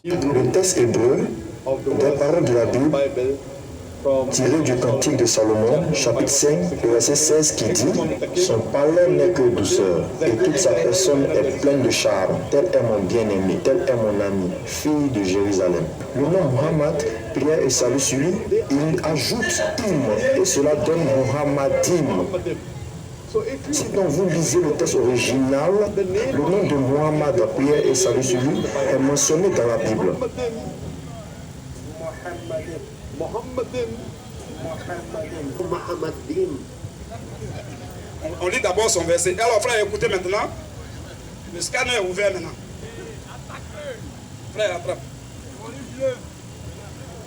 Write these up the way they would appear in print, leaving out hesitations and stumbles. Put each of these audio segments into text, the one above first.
Le texte hébreu des paroles de la Bible tiré du Cantique de Salomon, chapitre 5, le verset 16 qui dit « Son palais n'est que douceur, et toute sa personne est pleine de charme. Tel est mon bien-aimé, tel est mon ami, fille de Jérusalem. » Le nom Muhammad, prière et salut sur lui, il ajoute « im » et cela donne Muhammadim. Si donc vous lisez le texte original, le nom de Muhammad, prière et salut sur lui, est mentionné dans la Bible. On lit d'abord son verset. Alors frère, écoutez maintenant. Le scanner est ouvert maintenant. Frère, attrape.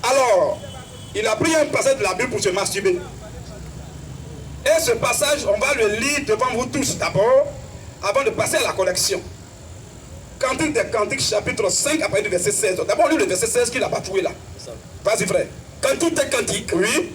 Alors, il a pris un passage de la Bible pour se masturber. Et ce passage, on va le lire devant vous tous d'abord, avant de passer à la collection. Cantique des Cantiques, chapitre 5, après le verset 16. D'abord, lis le verset 16 qu'il n'a pas trouvé là. Vas-y, frère. Cantique des Cantiques, Oui.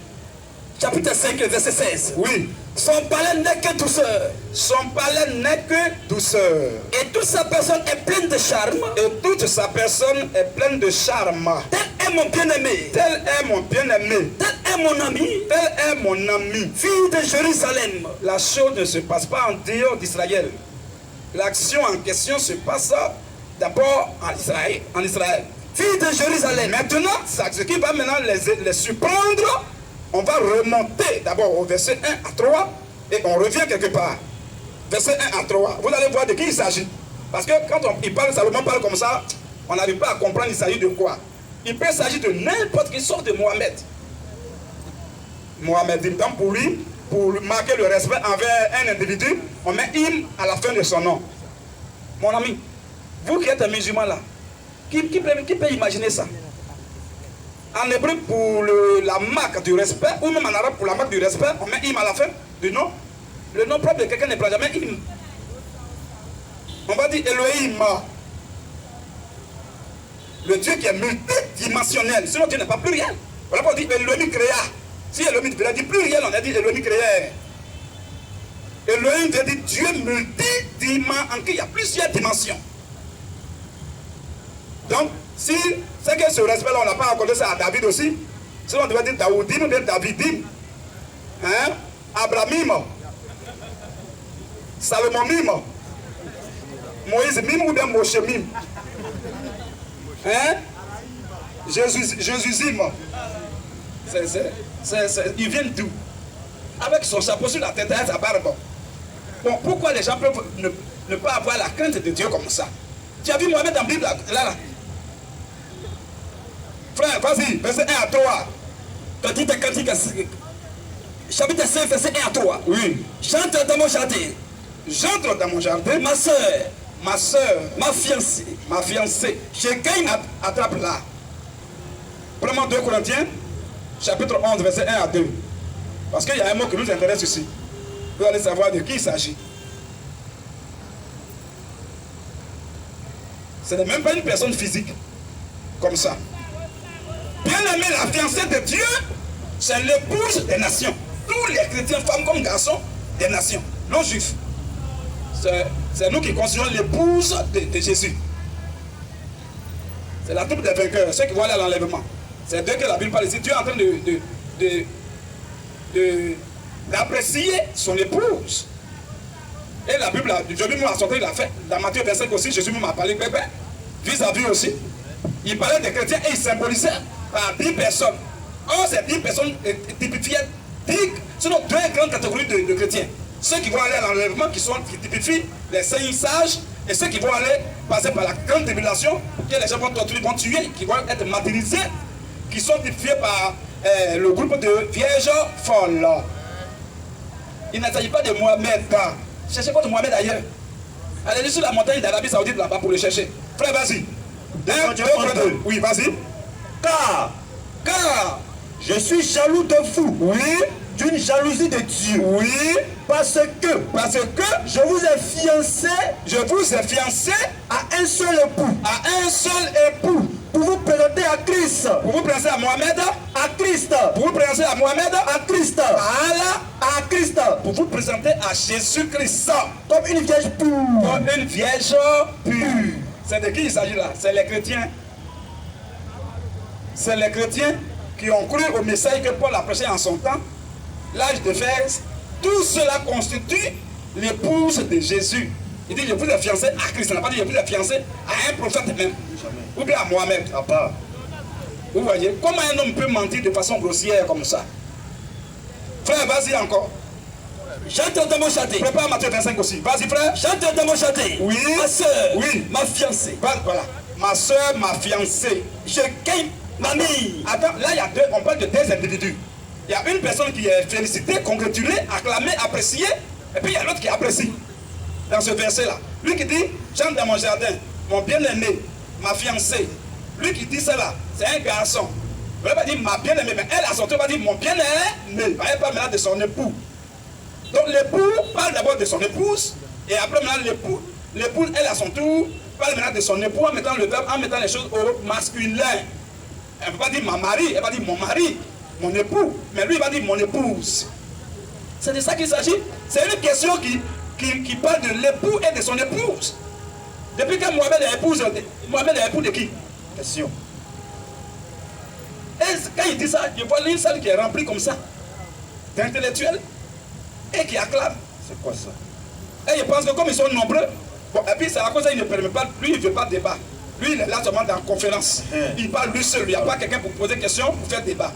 chapitre 5, verset 16. Oui. Son palais n'est que douceur. Son palais n'est que douceur. Et toute sa personne est pleine de charme. Et toute sa personne est pleine de charme. Tel est mon bien-aimé. Tel est mon bien-aimé. Tel est mon ami. Tel est mon ami. Fille de Jérusalem. La chose ne se passe pas en dehors d'Israël. L'action en question se passe d'abord en Israël. Fille de Jérusalem. Maintenant, ce qui va maintenant les surprendre, on va remonter d'abord au verset 1 à 3 et on revient quelque part. Verset 1 à 3. Vous allez voir de qui il s'agit. Parce que quand il parle, Salomon parle comme ça, on n'arrive pas à comprendre il s'agit de quoi. Il peut s'agir de n'importe qui sauf de Mohamed. Mohamed, donc pour lui, pour marquer le respect envers un individu, on met im à la fin de son nom. Mon ami, vous qui êtes un musulman là, qui peut imaginer ça? En hébreu, pour la marque du respect, ou même en arabe, pour la marque du respect, on met im à la fin du nom. Le nom propre de quelqu'un ne prend jamais im. On va dire Elohim, le Dieu qui est multidimensionnel, sinon Dieu n'est pas pluriel. Voilà pourquoi on dit Elohim créa. Si Elohim veut dire pluriel, on a dit Elohim créa. Elohim veut dire Dieu multidimensionnel, en qui il y a plusieurs dimensions. Donc, si c'est que ce respect-là, on n'a pas accordé ça à David aussi, sinon on devrait dire Daoudim ou bien Davidim, hein? Abraham, Salomon mime, Moïse mime ou bien Moshe mime, hein? Jésus mime. Ils viennent d'où? Avec son chapeau sur la tête et sa barbe. Bon, pourquoi les gens peuvent ne pas avoir la crainte de Dieu comme ça? Tu as vu Mohamed dans la Bible là? Frère, vas-y, verset 1 à 3. Cantique des Cantiques, chapitre 5, verset 1 à 3. Oui. J'entre dans mon jardin. J'entre dans mon jardin. Ma soeur, ma fiancée. Chacun Attrape là. Premièrement 2 Corinthiens, chapitre 11, verset 1 à 2. Parce qu'il y a un mot qui nous intéresse ici. Vous allez savoir de qui il s'agit. Ce n'est même pas une personne physique. Comme ça. Bien-aimé, la fiancée de Dieu, c'est l'épouse des nations. Tous les chrétiens, femmes comme garçons, des nations, non juifs. C'est nous qui considérons l'épouse de Jésus. C'est la troupe des vainqueurs, ceux qui vont aller à l'enlèvement. C'est d'eux que la Bible parle ici. Dieu est en train d'apprécier son épouse. Et la Bible, Jésus m'a sorti, il a fait, dans Matthieu 25 aussi, Jésus m'a parlé bébé, vis-à-vis aussi. Il parlait des chrétiens et il symbolisait par 10 personnes. Or, ces 10 personnes typifiaient sinon 2 grandes catégories de chrétiens. Ceux qui vont aller à l'enlèvement, qui typifient les saints sages, et ceux qui vont aller passer par la grande tribulation, que les gens vont torturer, vont tuer, qui vont être martyrisés, qui sont typifiés par le groupe de vierges folles. Il ne s'agit pas de Mohamed. Cherchez pas de Mohamed ailleurs. Allez sur la montagne d'Arabie Saoudite là-bas pour le chercher. Frère, vas-y. 1, 2, 3, 2. Oui, vas-y. Car je suis jaloux de vous. Oui. D'une jalousie de Dieu. Oui. Parce que je vous ai fiancé à un seul époux. Pour vous présenter à Christ. Pour vous présenter à Mohamed. À Christ. Pour vous présenter à Mohamed. À Christ. Voilà. À Christ. Pour vous présenter à Jésus-Christ. Comme une vierge pure. Comme une vierge pure. C'est de qui il s'agit là? C'est les chrétiens. c'est les chrétiens qui ont cru au message que Paul a prêché en son temps, l'âge d'Éphèse. Tout cela constitue l'épouse de Jésus. Il dit l'épouse est fiancée à Christ. Il n'a pas dit l'épouse est fiancée à un prophète même. Ou bien à Mohamed. À part. Vous voyez, comment un homme peut mentir de façon grossière comme ça? Frère, vas-y encore. J'entends dans mon châté. Prépare Matthieu 25 aussi. Vas-y, frère. J'entends dans mon châté. Oui. Ma soeur. Oui. Ma fiancée. Voilà. Ma soeur, ma fiancée. Je gagne ma mie. Attends, là, il y a deux, on parle de deux individus. Il y a une personne qui est félicitée, congratulée, acclamée, appréciée, et puis il y a l'autre qui apprécie. Dans ce verset-là. Lui qui dit, j'entre dans mon jardin, mon bien-aimé, ma fiancée. Lui qui dit cela, c'est un garçon. Il ne va pas dire ma bien-aimée, mais elle, à son tour, va dire mon bien-aimé. Elle parle maintenant de son époux. Donc l'époux parle d'abord de son épouse, et après maintenant l'épouse, elle, à son tour, parle maintenant de son époux en mettant le verbe, en mettant les choses au masculin. Elle ne va pas dire ma mari, elle va dire mon mari, mon époux, mais lui il va dire mon épouse. C'est de ça qu'il s'agit. C'est une question qui parle de l'époux et de son épouse. Depuis que Mohamed est époux de qui? Question. Et quand il dit ça, je vois une salle qui est remplie comme ça, d'intellectuels, et qui acclament. C'est quoi ça? Et je pense que comme ils sont nombreux, bon, et puis c'est à cause ça qu'il ne permet pas, lui il ne veut pas de débat. Lui il est là seulement dans la conférence. Il parle lui seul, il n'y a pas quelqu'un pour poser des questions, pour faire débat.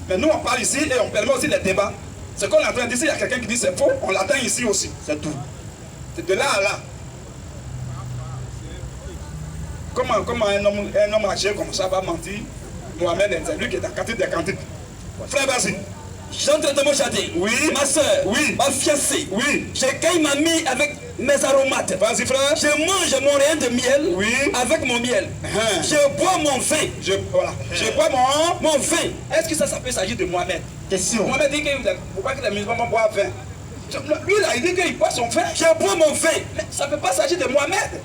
Mais nous on parle ici et on permet aussi les débats. Ce qu'on est en train de dire, il y a quelqu'un qui dit c'est faux, on l'attend ici aussi. C'est tout. C'est de là à là. Comment un homme âgé comme ça va mentir? Mohamed, c'est lui qui est en cantique des cantiques. Frère, vas-y. J'entre dans mon châté. Oui. Ma soeur. Oui. Ma fiancée. Oui. Je gagne ma mie avec mes aromates. Vas-y, frère. Je mange mon rayon de miel. Oui. Avec mon miel. Je bois mon vin. Je bois mon vin. Est-ce que ça peut s'agir de Mohamed? Question. Mohamed dit qu'il pourquoi que les musulmans boivent vin? Lui, là, il dit qu'il boit son vin. Je bois mon vin. Mais ça ne peut pas s'agir de Mohamed.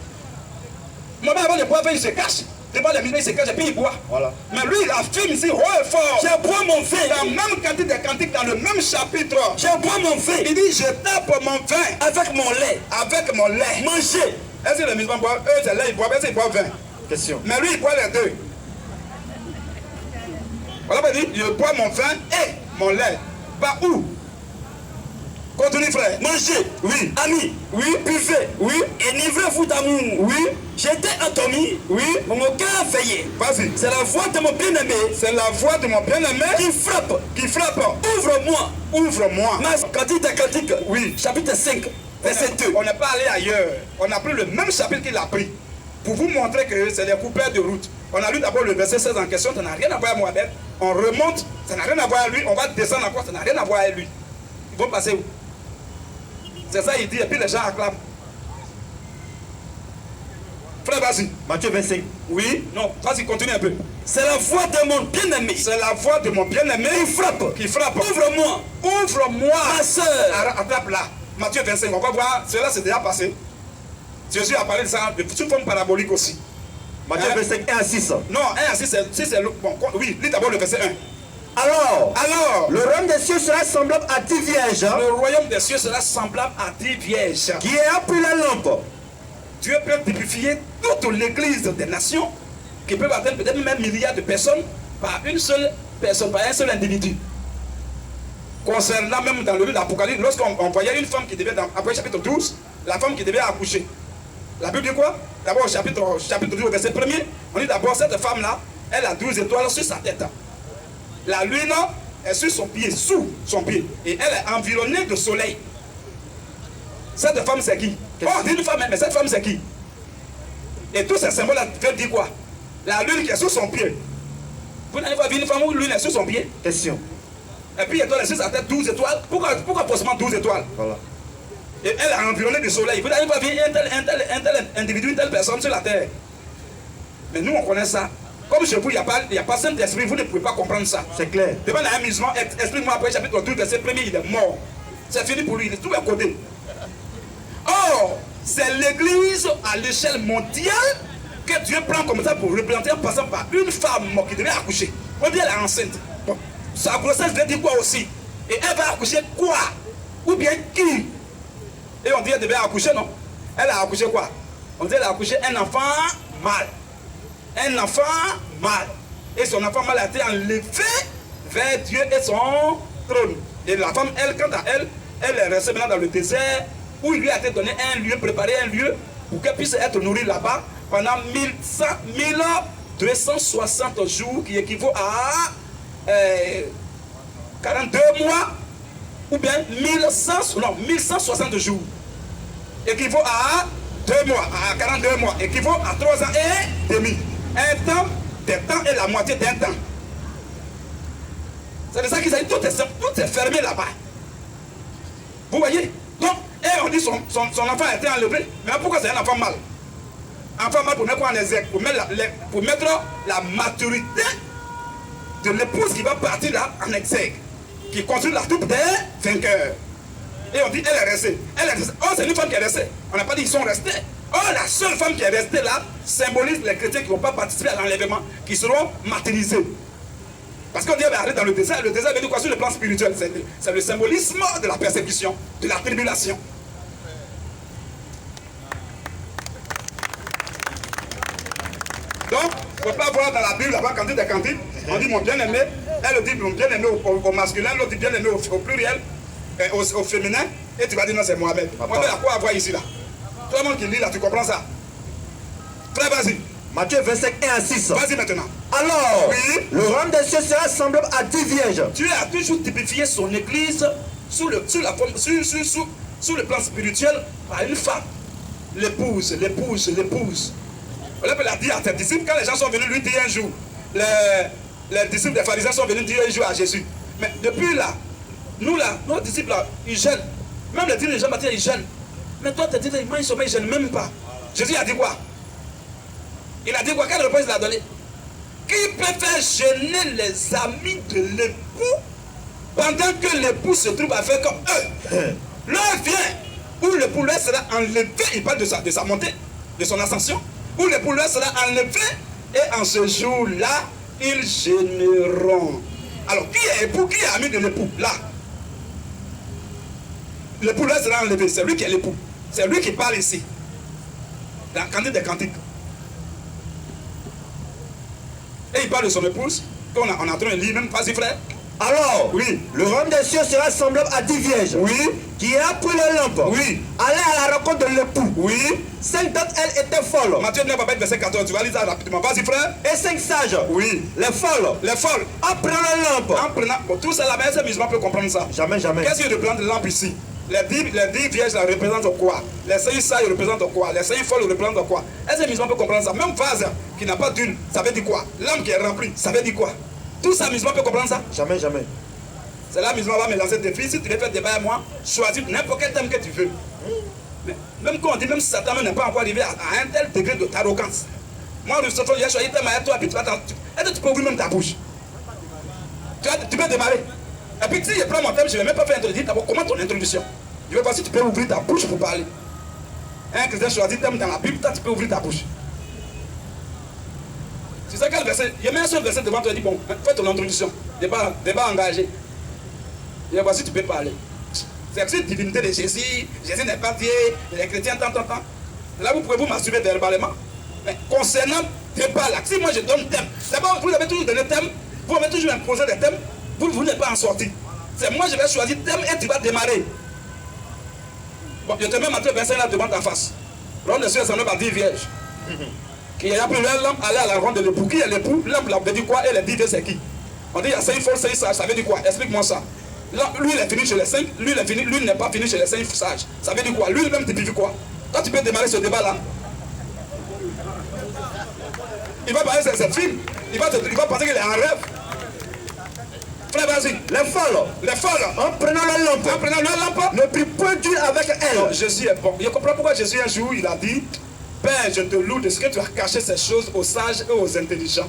Mohamed, avant de boire vin, il se cache. Devant les musulmans, il se cache et puis il boit. Voilà. Mais lui, il affirme ici, haut et fort. Je bois mon vin. Dans le même cantique des cantiques, dans le même chapitre. Je bois mon vin. Il dit, je tape mon vin. Avec mon lait. Avec mon lait. Manger. Est-ce que les musulmans boivent? Eux, c'est lait, ils boivent. Est-ce qu'ils boivent vin? Question. Mais lui, il boit les deux. Voilà, il dit, je bois mon vin et mon lait. Bah où? Continue, frère. Manger. Oui. Ami. Oui. Buvez. Oui. Enivrez-vous d'amour. Oui. J'étais endormi. Oui. Mon cœur veillé. Vas-y. C'est la voix de mon bien-aimé. C'est la voix de mon bien-aimé. Qui frappe. Qui frappe. Ouvre-moi. Ouvre-moi. Cantique des cantiques. Oui. Chapitre 5. Verset 2. On n'est pas allé ailleurs. On a pris le même chapitre qu'il a pris. Pour vous montrer que c'est les coupeurs de route. On a lu d'abord le verset 16 en question. Ça n'a rien à voir avec Mohamed. On remonte. Ça n'a rien à voir avec lui. On va descendre encore. Ça n'a rien à voir avec lui. Ils vont passer où? C'est ça, il dit, et puis les gens acclament. Frère, vas-y. Matthieu 25. Oui, non, vas-y, continue un peu. C'est la voix de mon bien-aimé. C'est la voix de mon bien-aimé. Qui frappe. Qui frappe. Ouvre-moi. Ouvre-moi. Ma soeur. Attrape là. Matthieu 25, on va voir. Cela, c'est déjà passé. Jésus a parlé de ça sous forme parabolique aussi. Matthieu 25, 1 à 6. Non, 1 à 6, c'est le. Bon, oui, lis d'abord le verset 1. Alors, le royaume des cieux sera semblable à 10 vierges. Le royaume des cieux sera semblable à 10 vierges. Qui a pris la lampe. Dieu peut typifier toute l'église des nations qui peuvent atteindre peut-être même milliards de personnes par une seule personne, par un seul individu. Concernant même dans le livre de l'Apocalypse, lorsqu'on voyait une femme qui devait, après chapitre 12, la femme qui devait accoucher. La Bible dit quoi? D'abord, chapitre 12, verset 1er, on dit d'abord cette femme-là, elle a 12 étoiles sur sa tête. La lune est sur son pied, sous son pied. Et elle est environnée de soleil. Cette femme, c'est qui? Oh, on dit une femme, mais cette femme, c'est qui? Et tous ces symboles-là veulent dire quoi? La lune qui est sur son pied. Vous n'avez pas vu une femme où la lune est sur son pied? Question. Et puis, elle est sur sa tête 12 étoiles. Pourquoi forcément 12 étoiles? Voilà. Et elle est environnée de soleil. Vous n'avez pas vu un tel individu, une telle personne sur la terre? Mais nous, on connaît ça. Comme chez vous, il n'y a pas Saint-Esprit, vous ne pouvez pas comprendre ça. C'est clair. Devant un musulman, explique-moi après chapitre 12, verset 1er, il est mort. C'est fini pour lui, il est tout à côté. Or, c'est l'église à l'échelle mondiale que Dieu prend comme ça pour représenter en passant par une femme qui devait accoucher. On dit elle est enceinte. Bon, sa grossesse veut dire quoi aussi? Et elle va accoucher quoi? Ou bien qui? Et on dit elle devait accoucher, non? Elle a accouché quoi? On dit elle a accouché un enfant mâle. Un enfant mâle. Et son enfant mâle a été enlevé vers Dieu et son trône. Et la femme, elle, quant à elle, elle est restée maintenant dans le désert où il lui a été donné un lieu, préparé un lieu pour qu'elle puisse être nourrie là-bas pendant 1260 jours, qui équivaut à 42 mois ou bien 1160 jours. Équivaut à 2 mois, à 42 mois, équivaut à 3 ans et demi. Un temps, des temps et la moitié d'un temps. C'est de ça qu'ils ont dit, tout est fermé là-bas. Vous voyez? Donc, et on dit son enfant a été enlevé. Mais pourquoi c'est un enfant mâle? Enfant mâle pour mettre quoi en exergue? Pour mettre la maturité de l'épouse qui va partir là en exergue. Qui construit la troupe des vainqueurs. Et on dit, elle est restée. Oh, c'est une femme qui est restée. On n'a pas dit qu'ils sont restés. Oh, la seule femme qui est restée là symbolise les chrétiens qui ne vont pas participer à l'enlèvement, qui seront martyrisés. Parce qu'on dit, arrête dans le désert veut dire quoi sur le plan spirituel? C'est le symbolisme de la persécution, de la tribulation. Donc, il ne faut pas voir dans la Bible, là-bas, Cantique des Cantiques, on dit mon bien-aimé, elle dit mon bien-aimé au masculin, l'autre dit bien-aimé au pluriel, au féminin, et tu vas dire non, c'est Mohamed. Mohamed, à quoi avoir ici là? Tout le monde qui lit là, tu comprends ça? Frère, vas-y. Matthieu 25, 1 à 6. Vas-y maintenant. Alors, oui, le royaume des cieux sera semblable à 10 vierges. Dieu a toujours typifié son église sous le plan spirituel par une femme. L'épouse. On l'a dit à ses disciples, quand les gens sont venus lui dire un jour, les disciples des pharisiens sont venus dire un jour à Jésus. Mais depuis là, nos disciples là, ils gênent. Même les disciples de Jean-Baptiste, ils gênent. Mais toi, tes disciples, ils ne gênent même pas. Jésus a dit quoi? Il a dit quoi? Quelle réponse il a donné? Qui peut faire gêner les amis de l'époux pendant que l'époux se trouve avec eux? L'heure vient où l'époux leur sera enlevé. Il parle de sa montée, de son ascension. Où l'époux leur sera enlevé. Et en ce jour-là, ils gêneront. Alors, qui est époux? Qui est ami de l'époux? Là. L'époux leur sera enlevé. C'est lui qui est l'époux. C'est lui qui parle ici. Dans Cantique des Cantiques. Et il parle de son épouse, qu'on est en train de lire même. Vas-y frère. Alors, oui, le royaume des cieux sera semblable à 10 vierges. Oui, qui a pris le lampe. Oui, allait à la rencontre de l'époux. Oui, 5 d'entre elles étaient folles. Matthieu 9, verset 14, tu vas lire ça rapidement. Vas-y frère. Et 5 sages. Oui, les folles. En prenant la lampe. Bon, tout ça là-bas, ces musulmans peuvent comprendre ça. Jamais. Qu'est-ce qu'il y a de prendre lampe ici? Les 10 vierges là représentent quoi? Les 5 sages représentent quoi? Les 5 folles représentent quoi? Est-ce que les musulmans peuvent comprendre ça? Même vase qui n'a pas d'huile, ça veut dire quoi? Lampe qui est remplie, ça veut dire quoi? Tout ça, musulmans peuvent comprendre ça? Jamais. C'est là, musulman va me lancer des défi. Si tu veux faire débat avec moi, choisis n'importe quel thème que tu veux. Mais même quand on dit, même si Satan n'est pas encore arrivé à un tel degré d'arrogance. Moi, le Satan, j'ai choisi thème avec toi, puis tu vas est-ce que tu peux ouvrir même ta bouche? Tu peux démarrer. Et puis si je prends mon thème, je ne vais même pas faire introduire d'abord. Comment ton introduction? Je vais voir si tu peux ouvrir ta bouche pour parler. Un chrétien choisit thème dans la Bible, toi tu peux ouvrir ta bouche. C'est ça quel verset? Il y a même un seul verset devant toi, il dit bon, fais ton introduction. Débat engagé. Et voici, tu peux parler. C'est cette divinité de Jésus. Jésus n'est pas Dieu. Les chrétiens, tant. Là, vous pouvez vous masturber verbalement. Mais concernant débat là, si moi je donne thème, d'abord, vous avez toujours donné thème, vous avez toujours imposé des thèmes, vous n'êtes pas en sortie. C'est moi, je vais choisir thème et tu vas démarrer. Bon, je te mets Matthieu 25 là devant ta face. L'homme de Dieu s'en va 10 vierges. Qui a pris leur lampe, aller à la ronde de l'époux. Qui est l'époux? Lampe, ça veut dire quoi? Et les 10 vierges, c'est qui? On dit il y a 5 folles, 5 sages, ça veut dire quoi? Explique-moi ça. Là, lui il est fini chez les 5, lui n'est pas fini chez les 5 sages. Ça veut dire quoi? Lui-même typifie quoi? Toi tu peux démarrer ce débat là. Il va parler de cette fille, il va penser qu'il est en rêve. Frère, vas-y. Les folles, en prenant leur lampe, ne prit point d'huile avec elle. Non, Jésus est bon. Je comprends pourquoi Jésus un jour il a dit, Père, je te loue de ce que tu as caché ces choses aux sages et aux intelligents.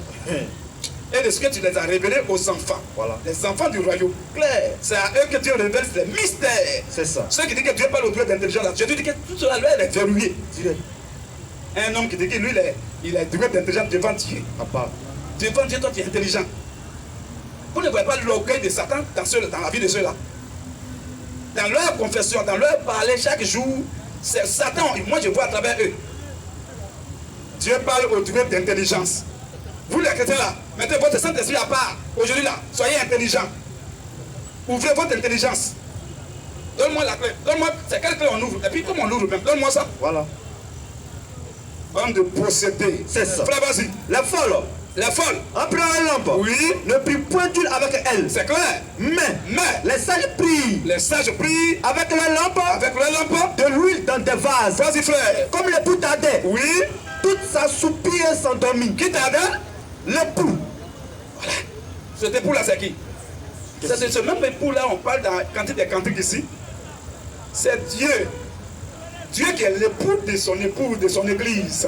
Et de ce que tu les as révélés aux enfants. Voilà. Les enfants du royaume. Clair. C'est à eux que Dieu révèle les mystères. C'est ça. Ceux qui disent que Dieu parle au Dieu d'intelligence, Dieu dit que tout cela, lui, elle est verrouillée. Un homme qui dit que lui, il est doué d'intelligence devant Dieu. Papa. Devant Dieu, toi, tu es intelligent. Vous ne voyez pas l'orgueil de Satan dans la vie de ceux-là. Dans leur confession, dans leur parler chaque jour, c'est Satan. Moi, je vois à travers eux. Dieu parle au Dieu d'intelligence. Vous les chrétiens là, mettez votre Saint-Esprit à part. Aujourd'hui là, soyez intelligents. Ouvrez votre intelligence. Donne-moi la clé. Donne-moi, c'est quelle clé on ouvre? Et puis comment on ouvre même? Donne-moi ça. Voilà. Bande de possédés. C'est ça. Frère, vas-y. La folle. La folle. En prenant la lampe. Oui. Ne prit point d'huile avec elle. C'est clair. Mais Mais les sages prient les sages prient avec la lampe avec la lampe. de l'huile dans des vases. Vas-y frère. Comme l'époux tardait. Oui. Toute sa soupir et s'endormit. Qui t'a dit? L'époux. Cet époux là c'est qui? C'est ce même époux là, on parle dans Cantique des Cantiques ici. C'est Dieu. Dieu qui est l'époux de son époux, de son église.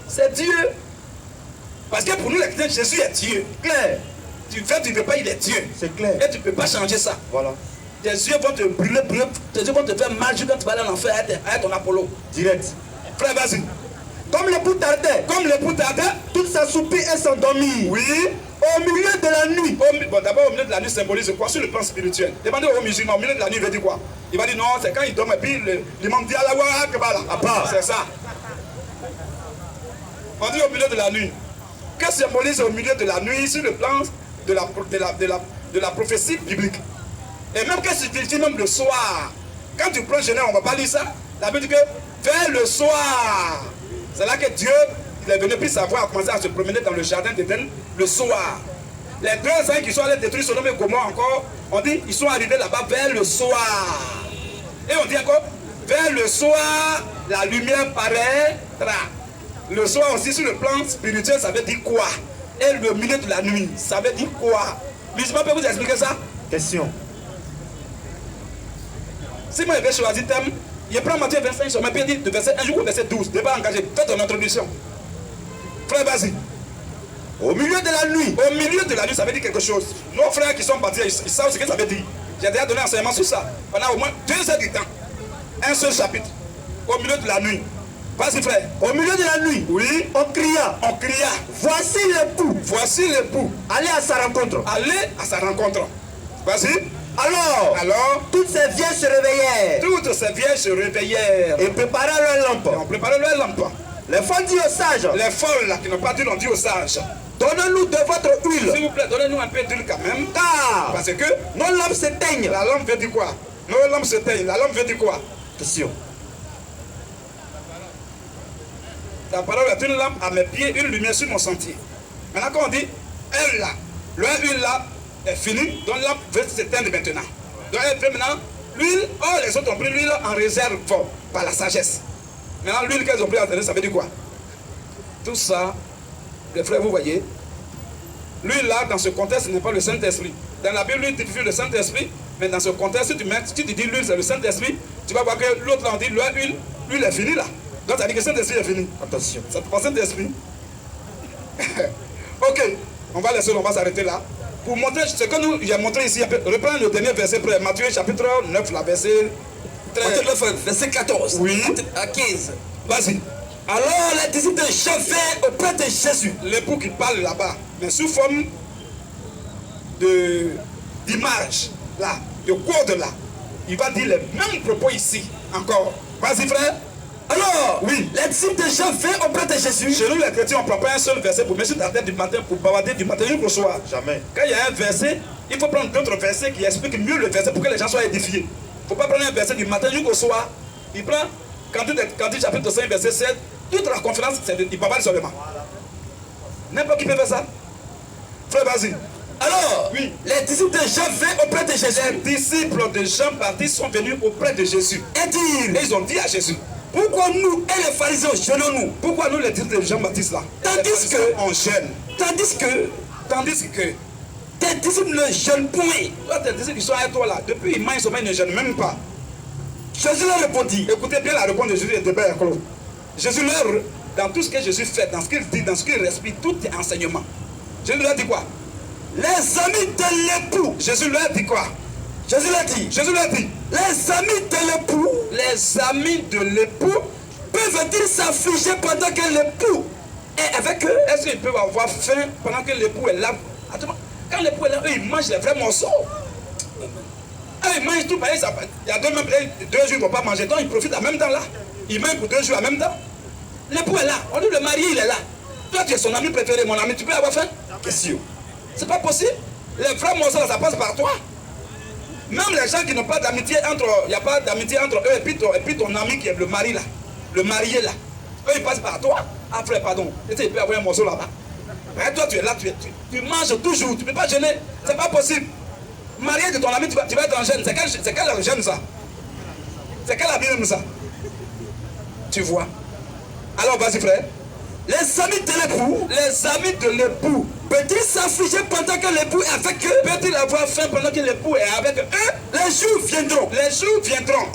C'est Dieu. Parce que pour nous les chrétiens, Jésus est Dieu. Clair. Tu fais, tu ne peux pas, il est Dieu. C'est clair. Et tu ne peux pas changer ça. Voilà. Tes yeux vont te brûler, tes yeux vont te faire mal quand tu vas aller en enfer avec ton Apollo. Direct. Frère, vas-y. Comme l'époux tardait. Comme l'époux tardait. Toute sa soupir et s'endormit. Oui. Au milieu de la nuit. Bon, d'abord, au milieu de la nuit symbolise quoi sur le plan spirituel? Demandez aux musulmans, au milieu de la nuit, il veut dire quoi? Il va dire non, c'est quand il dort et puis l'imam dit Allah Akbar. À part. C'est ça. On dit au milieu de la nuit. Que symbolise au milieu de la nuit sur le plan de la prophétie biblique? Et même qu'est-ce qu'il dit même le soir? Quand tu prends Genèse, on ne va pas lire ça. Ça veut dire que vers le soir. C'est là que Dieu il est venu puis savoir commencer à se promener dans le jardin d'Éden le soir. Les deux ans qui sont allés détruire Sodome et Gomorrhe encore, on dit ils sont arrivés là-bas vers le soir. Et on dit encore, vers le soir, la lumière paraîtra. Le soir aussi sur le plan spirituel, ça veut dire quoi? Et le milieu de la nuit, ça veut dire quoi? Musulman peut vous expliquer ça? Question. Si moi je vais choisir thème, je prends Matthieu 25, je mets dit de verset 1 jusqu'au verset 12. Débat engagé, fais ton introduction. Frère, vas-y. Au milieu de la nuit. Au milieu de la nuit, ça veut dire quelque chose. Nos frères qui sont partis, ils savent ce que ça veut dire. J'ai déjà donné un enseignement sur ça. Pendant au moins 2 heures du temps. Un seul chapitre. Au milieu de la nuit. Vas-y frère. Au milieu de la nuit. Oui. On cria. On cria. Voici l'époux. Voici l'époux. Allez à sa rencontre. Allez à sa rencontre. Vas-y. Alors, toutes ces vierges se réveillèrent. Toutes ces vierges se réveillèrent. Et préparèrent leur lampe. Et on préparait leur lampe. Les folles disent aux sages. Les folles là qui n'ont pas dit, l'ont dit aux sages. Donnez-nous de votre huile. S'il vous plaît, donnez-nous un peu d'huile quand même. Parce que nos lampes s'éteignent. La lampe veut dire quoi? Nos lampes s'éteignent. La lampe veut dire quoi? Question. Ta parole est une lampe à mes pieds, une lumière sur mon sentier. Maintenant, quand on dit, elle là, leur huile là est finie, donc la lampe veut s'éteindre maintenant. Donc elle fait maintenant l'huile, oh les autres ont pris l'huile en réserve par la sagesse. Maintenant, l'huile qu'elles ont pris en réserve, ça veut dire quoi? Tout ça, les frères, vous voyez, l'huile là, dans ce contexte, ce n'est pas le Saint-Esprit. Dans la Bible, il typifie le Saint-Esprit, mais dans ce contexte, si tu dis l'huile, c'est le Saint-Esprit, tu vas voir que l'autre là, on dit l'huile est finie là. Donc ça dit que le Saint-Esprit est fini. Attention. Ça te passe Saint-Esprit. Ok, on va laisser, on va s'arrêter là. Pour montrer ce que nous j'ai montré ici, reprends le dernier verset, Matthieu chapitre 9, la verset 13. Matthieu 9, verset 14 Oui. à 15. Vas-y. Alors les disciples de Jean vinrent auprès de Jésus. L'époux qui parle là-bas, mais sous forme d'image, là, de code là. Il va dire les mêmes propos ici, encore. Vas-y frère. Alors, oui, les disciples de Jean vinrent auprès de Jésus. Chez nous les chrétiens, on ne prend pas un seul verset pour mettre sur ta tête du matin, pour bavarder du matin jusqu'au soir. Jamais. Quand il y a un verset, il faut prendre d'autres versets qui expliquent mieux le verset pour que les gens soient édifiés. Il ne faut pas prendre un verset du matin jusqu'au soir. Il prend Cantique chapitre 5, verset 7, toute la conférence, c'est il bavarde seulement. N'importe qui peut faire ça. Frère, vas-y. Alors, oui, les disciples de Jean vinrent auprès de Jésus. Les disciples de Jean Baptiste sont venus auprès de Jésus. Et dirent, Et ils ont dit à Jésus, pourquoi nous et les pharisiens jeûnons-nous? pourquoi nous les disciples de Jean Baptiste là, Tandis que- on jeûne, tandis que tes disciples ne jeûnent point. toi tes disciples qui sont avec toi là, depuis ils mangent, ils ne jeûnent même pas. Jésus leur répondit, Écoutez bien la réponse de Jésus, le débat est clos. Jésus leur, dans tout ce que Jésus fait, dans ce qu'il dit, dans ce qu'il respire, tout est enseignement. Jésus leur dit quoi? les amis de l'époux. Jésus leur dit quoi? Jésus leur dit, Jésus leur dit, les amis de l'époux les amis de l'époux, peuvent-ils s'affliger pendant que l'époux est avec eux? est-ce qu'ils peuvent avoir faim pendant que l'époux est là? Attends, quand l'époux est là, eux ils mangent les vrais morceaux. Eux ils mangent tout pareil, il y a 2 jours ils ne vont pas manger, donc ils profitent en même temps là. Ils mangent pour 2 jours en même temps. L'époux est là, on dit le mari il est là. Toi, tu es son ami préféré, mon ami, tu peux avoir faim? Question. C'est pas possible. Les vrais morceaux, ça passe par toi. Même les gens qui n'ont pas d'amitié entre, il n'y a pas d'amitié entre eux et puis ton ami qui est le mari là, le marié là. Eux, ils passent par toi. Ah frère, pardon. Et tu peux avoir un morceau là-bas. Et toi, tu es là, tu manges toujours. Tu ne peux pas jeûner. C'est pas possible. Marié de ton ami, tu vas être en jeûne. C'est quel jeûne ça? C'est quel abîme ça? Tu vois? Alors vas-y frère. Les amis de l'époux, Les amis de l'époux, peut-il s'affliger pendant que l'époux est avec eux? peut-il avoir faim pendant que l'époux est avec eux? Les jours viendront Les jours viendront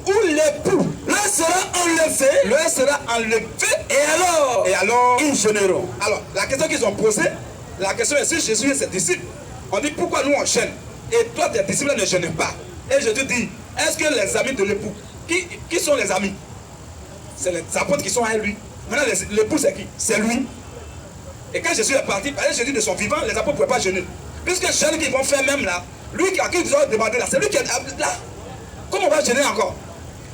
où l'époux leur sera enlevé, leur sera enlevé et alors ils jeûneront. Alors, la question qu'ils ont posée, la question est si Jésus et ses disciples, on dit pourquoi nous on jeûne et toi tes disciples ne jeûnent pas. Et je te dis, est-ce que les amis de l'époux, qui sont les amis? C'est les apôtres qui sont à lui. Maintenant, l'époux c'est qui? C'est lui. Et quand Jésus est parti, par Jésus de son vivant, les apôtres ne pouvaient pas jeûner. Puisque le jeûne qu'ils vont faire même là, lui à qui ils ont demandé là, c'est lui qui est là. Comment on va jeûner encore?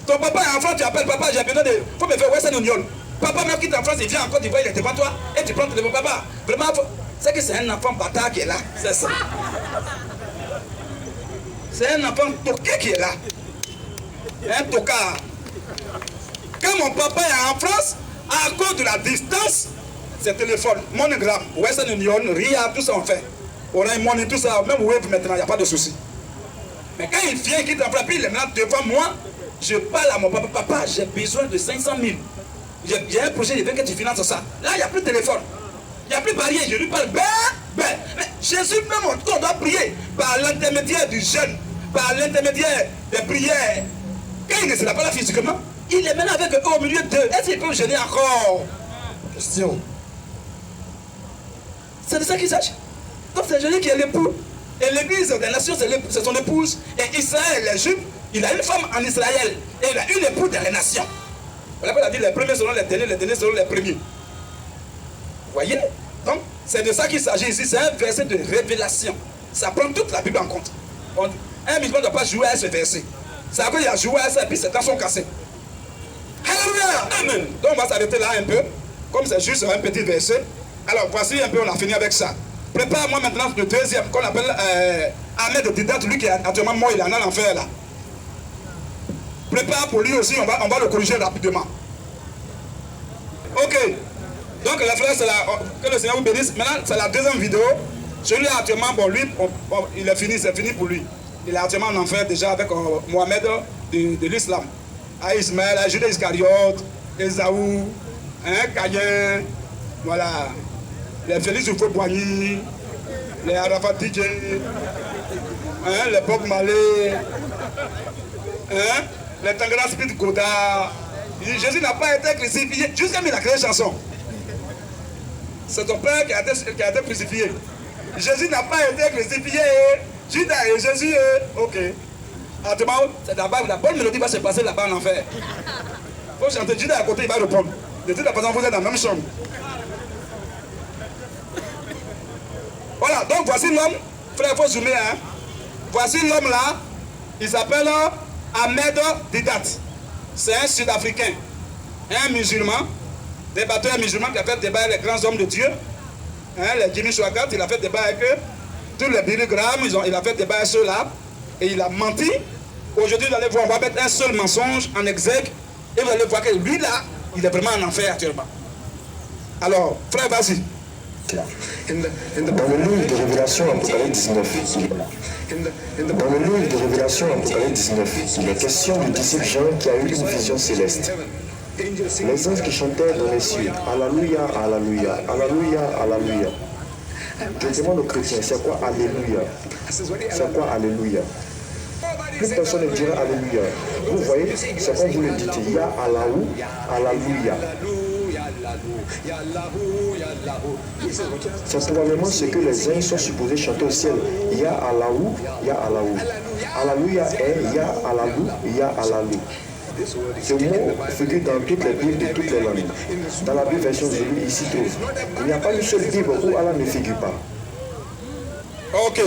Ton papa est en France, tu appelles papa, j'ai besoin de. Il faut me faire Western Union. Papa même quitte en France, il vient en Côte d'Ivoire, il est devant toi, et tu prends le téléphone, papa. Vraiment, c'est que c'est un enfant bâtard qui est là. C'est ça. C'est un enfant toqué qui est là. Un tocard. Quand mon papa est en France, à cause de la distance, c'est téléphone, MoneyGram, Western Union, RIA, tout ça on fait. Orange Money, tout ça, même Wave maintenant, il n'y a pas de souci. Mais quand il vient, quitte en France, puis il est là devant moi, je parle à mon papa, papa, j'ai besoin de 500 000. J'ai un projet, je veux que tu finances ça. Là, il n'y a plus de téléphone. Il n'y a plus de barrière, je lui parle, mais Jésus même, on doit prier par l'intermédiaire du jeûne, par l'intermédiaire des prières. Quand il ne sera pas là physiquement, il est maintenant avec eux au milieu d'eux. Est-ce qu'il peut jeûner encore? question. C'est de ça qu'il s'agit. Donc c'est Jésus qui est l'époux. Et l'église des nations, c'est son épouse. Et Israël, les Juifs, il a une femme en Israël. Et il a une épouse dans les nations. Voilà pourquoi il a dit les premiers seront les derniers seront les premiers. Vous voyez? Donc, c'est de ça qu'il s'agit ici. C'est un verset de révélation. Ça prend toute la Bible en compte. Un musulman ne doit pas jouer à ce verset. C'est à cause qu'il a joué à ça et puis ses temps sont cassés. Alléluia! Amen. Donc on va s'arrêter là un peu. Comme c'est juste un petit verset. Alors voici un peu, on a fini avec ça. Prépare-moi maintenant le deuxième qu'on appelle Ahmed Didat, lui qui est actuellement mort, il est en enfer là. Prépare pour lui aussi, on va le corriger rapidement. Ok. Donc les frères, que le Seigneur vous bénisse. Maintenant, c'est la deuxième vidéo. Celui-là actuellement, bon lui, il est fini, c'est fini pour lui. Il est actuellement en enfer déjà avec Mohamed de l'islam. À Ismaël, à Judas Iscariote, Esaou, Caïn, voilà. Les Félix Houphouët-Boigny, les Arafat DJ, les Bob Marley, les Tangra Speed Godard. Jésus n'a pas été crucifié, jusqu'à il a créé une chanson. C'est ton père qui a été crucifié. Jésus n'a pas été crucifié. Judas et Jésus, ok. Actuellement, c'est la bonne mélodie va se passer là-bas en enfer. Il faut chanter Judas à côté, il va répondre. De toute façon, vous êtes dans la même chambre. Voilà, donc voici l'homme. Frère, il faut zoomer, hein. Voici l'homme là. Il s'appelle Ahmed Didat. C'est un Sud-Africain. Un musulman. Débatteur musulman qui a fait débat avec les grands hommes de Dieu. Les Jimmy Swaggart, il a fait débat avec eux. Tous les Billy Graham, il a fait débat avec ceux-là. Et il a menti. Aujourd'hui, vous allez voir, on va mettre un seul mensonge en exergue. Et vous allez voir que lui là, il est vraiment en enfer actuellement. Alors, frère, vas-y. Dans le livre de Révélation, Apocalypse 19, dans le livre de Révélation, Apocalypse 19, il est question du disciple Jean qui a eu une vision céleste. Les anges qui chantaient dans les cieux, Alléluia, Alléluia, Alléluia, Alléluia. Je demande aux chrétiens, c'est quoi Alléluia? C'est quoi Alléluia? Plus personne ne dira Alléluia. Vous voyez, c'est comme vous le dites, Ya Allahou, Alléluia. C'est probablement ce que les anges sont supposés chanter au ciel. Ya Allahou, Ya Allahou. Alléluia est Ya Allahou, Ya Allahou. Ce mot figure dans toutes les Bibles de toutes les langues. Dans la Bible version de lui, ici trouve. Il n'y a pas une seule Bible où Allah ne figure pas. Ok.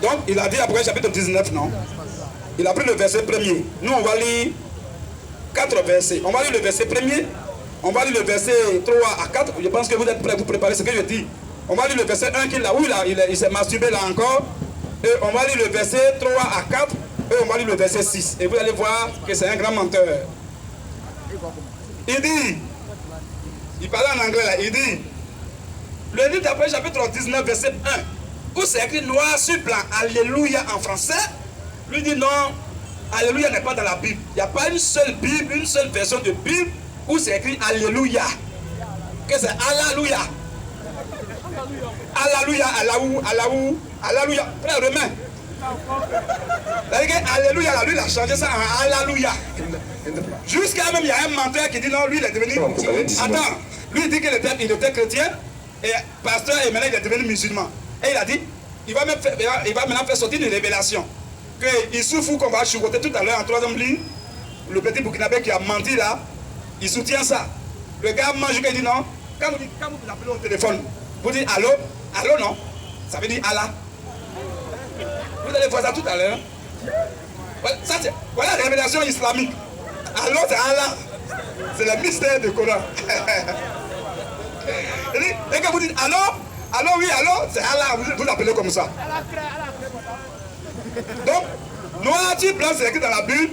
Donc, il a dit après chapitre 19, non? Il a pris le verset premier. Nous, on va lire 4 versets. On va lire le verset premier, On va lire le verset 3 à 4. Je pense que vous êtes prêts, vous préparez ce que je dis. On va lire le verset 1 qui est là, où il s'est masturbé là encore. Et on va lire le verset 3 à 4. Et on va lire le verset 6. Et vous allez voir que c'est un grand menteur. Il dit, il parle en anglais là, il dit, le livre d'après chapitre 19 verset 1, où c'est écrit noir sur blanc, alléluia en français, lui dit non, alléluia n'est pas dans la Bible. Il n'y a pas une seule Bible, une seule version de Bible où c'est écrit alléluia. Que c'est alléluia. Alléluia, alléluia. Frère Romain. Alléluia, lui il a changé ça en alléluia. Jusqu'à même il y a un menteur qui dit non, lui il est devenu. Attends, lui il dit qu'il était chrétien et pasteur et maintenant il est devenu musulman. Et il a dit, il va maintenant faire sortir une révélation. Qu'il souffre qu'on va choucoter tout à l'heure en troisième ligne. Le petit Burkinabé qui a menti là, il soutient ça. Le gars mange il dit non. Quand vous appelez au téléphone, vous dites allô, allô non, ça veut dire Allah. Vous allez voir ça tout à l'heure. Voilà la révélation islamique. Allô c'est Allah. C'est le mystère du Coran. Et quand vous dites allô, allô oui, allô, c'est Allah, vous l'appelez comme ça. Donc, noir sur blanc c'est écrit dans la Bible.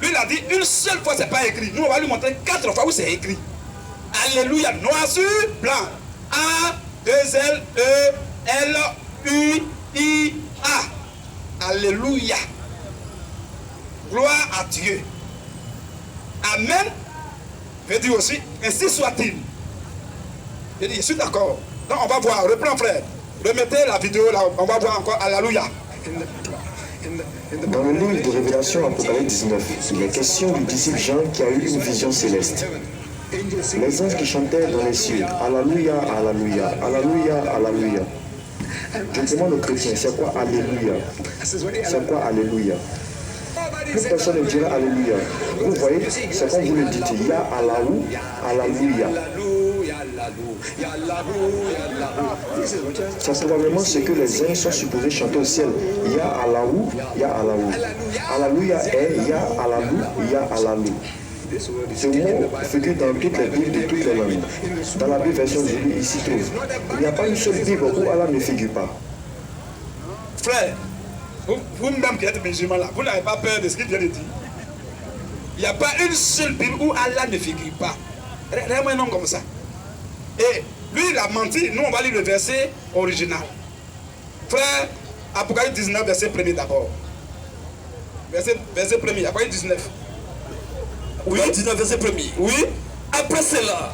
Lui il a dit une seule fois c'est pas écrit. Nous on va lui montrer 4 fois où c'est écrit. Alléluia, noir sur blanc. A, 2 L, E, L, U, I, A. Alléluia. Gloire à Dieu. Amen. Je dis aussi, ainsi soit-il. Je dis, je suis d'accord. Donc on va voir, reprends frère. Remettez la vidéo là, on va voir encore. Alléluia. Dans le livre de Révélation Apocalypse 19, il est question du disciple Jean qui a eu une vision céleste. Les anges qui chantaient dans les cieux, Alléluia, Alléluia, Alléluia, Alléluia. Je demande aux chrétiens, c'est quoi Alléluia? C'est quoi Alléluia? Plus personne ne dira Alléluia. Vous voyez, c'est comme vous le dites, il y a Allahou, Alléluia. C'est probablement ce que les anges sont supposés chanter au ciel. Il y a Allahou, il y a Allahou. Alléluia est, il y a Allahou, il y a Allahou. Ce mot figure dans toutes les Bibles de toutes les langues. Dans la Bible version Zulu, il s'y trouve. Il n'y a pas une seule Bible où Allah ne figure pas. Frère, vous-même qui êtes musulman là, vous n'avez pas peur de ce qu'il vient de dire. Il n'y a pas une seule Bible où Allah ne figure pas. Regardez-moi un homme comme ça. Et lui il a menti, nous on va lire le verset original. Frère, Apocalypse 19, verset 1er d'abord. Verset 1er, Apocalypse 19. Oui, 19 verset 1er. Oui. Après cela,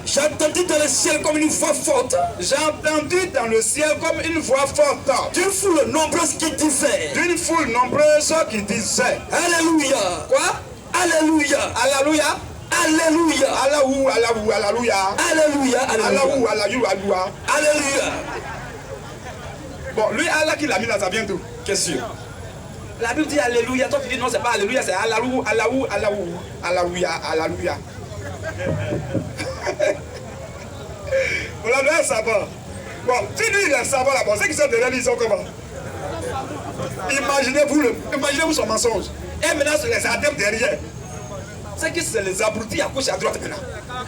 j'ai entendu dans le ciel comme une voix forte. J'ai entendu dans le ciel comme une voix forte. D'une foule nombreuse qui disait. D'une foule nombreuse qui disait. Alléluia. Quoi? Alléluia. Alléluia. Alléluia. Allahou, Allahou, Alléluia. Alléluia. Allahou, Allahou, Alléluia. Alléluia. Bon, lui, Allah qui l'a mis là, ça vient d'où? Qu'est-ce que la Bible dit Alléluia. Toi, tu dis non, c'est pas Alléluia, c'est Allahou, Allahou, Allahou. Alléluia, Alléluia. Voilà, lui, un savant. Bon, si lui, il est un savant là-bas, ceux qui sont derrière lui, ils sont comment? Imaginez-vous son mensonge. Et maintenant, c'est les adeptes derrière. C'est que c'est les abrutis à gauche et à droite maintenant.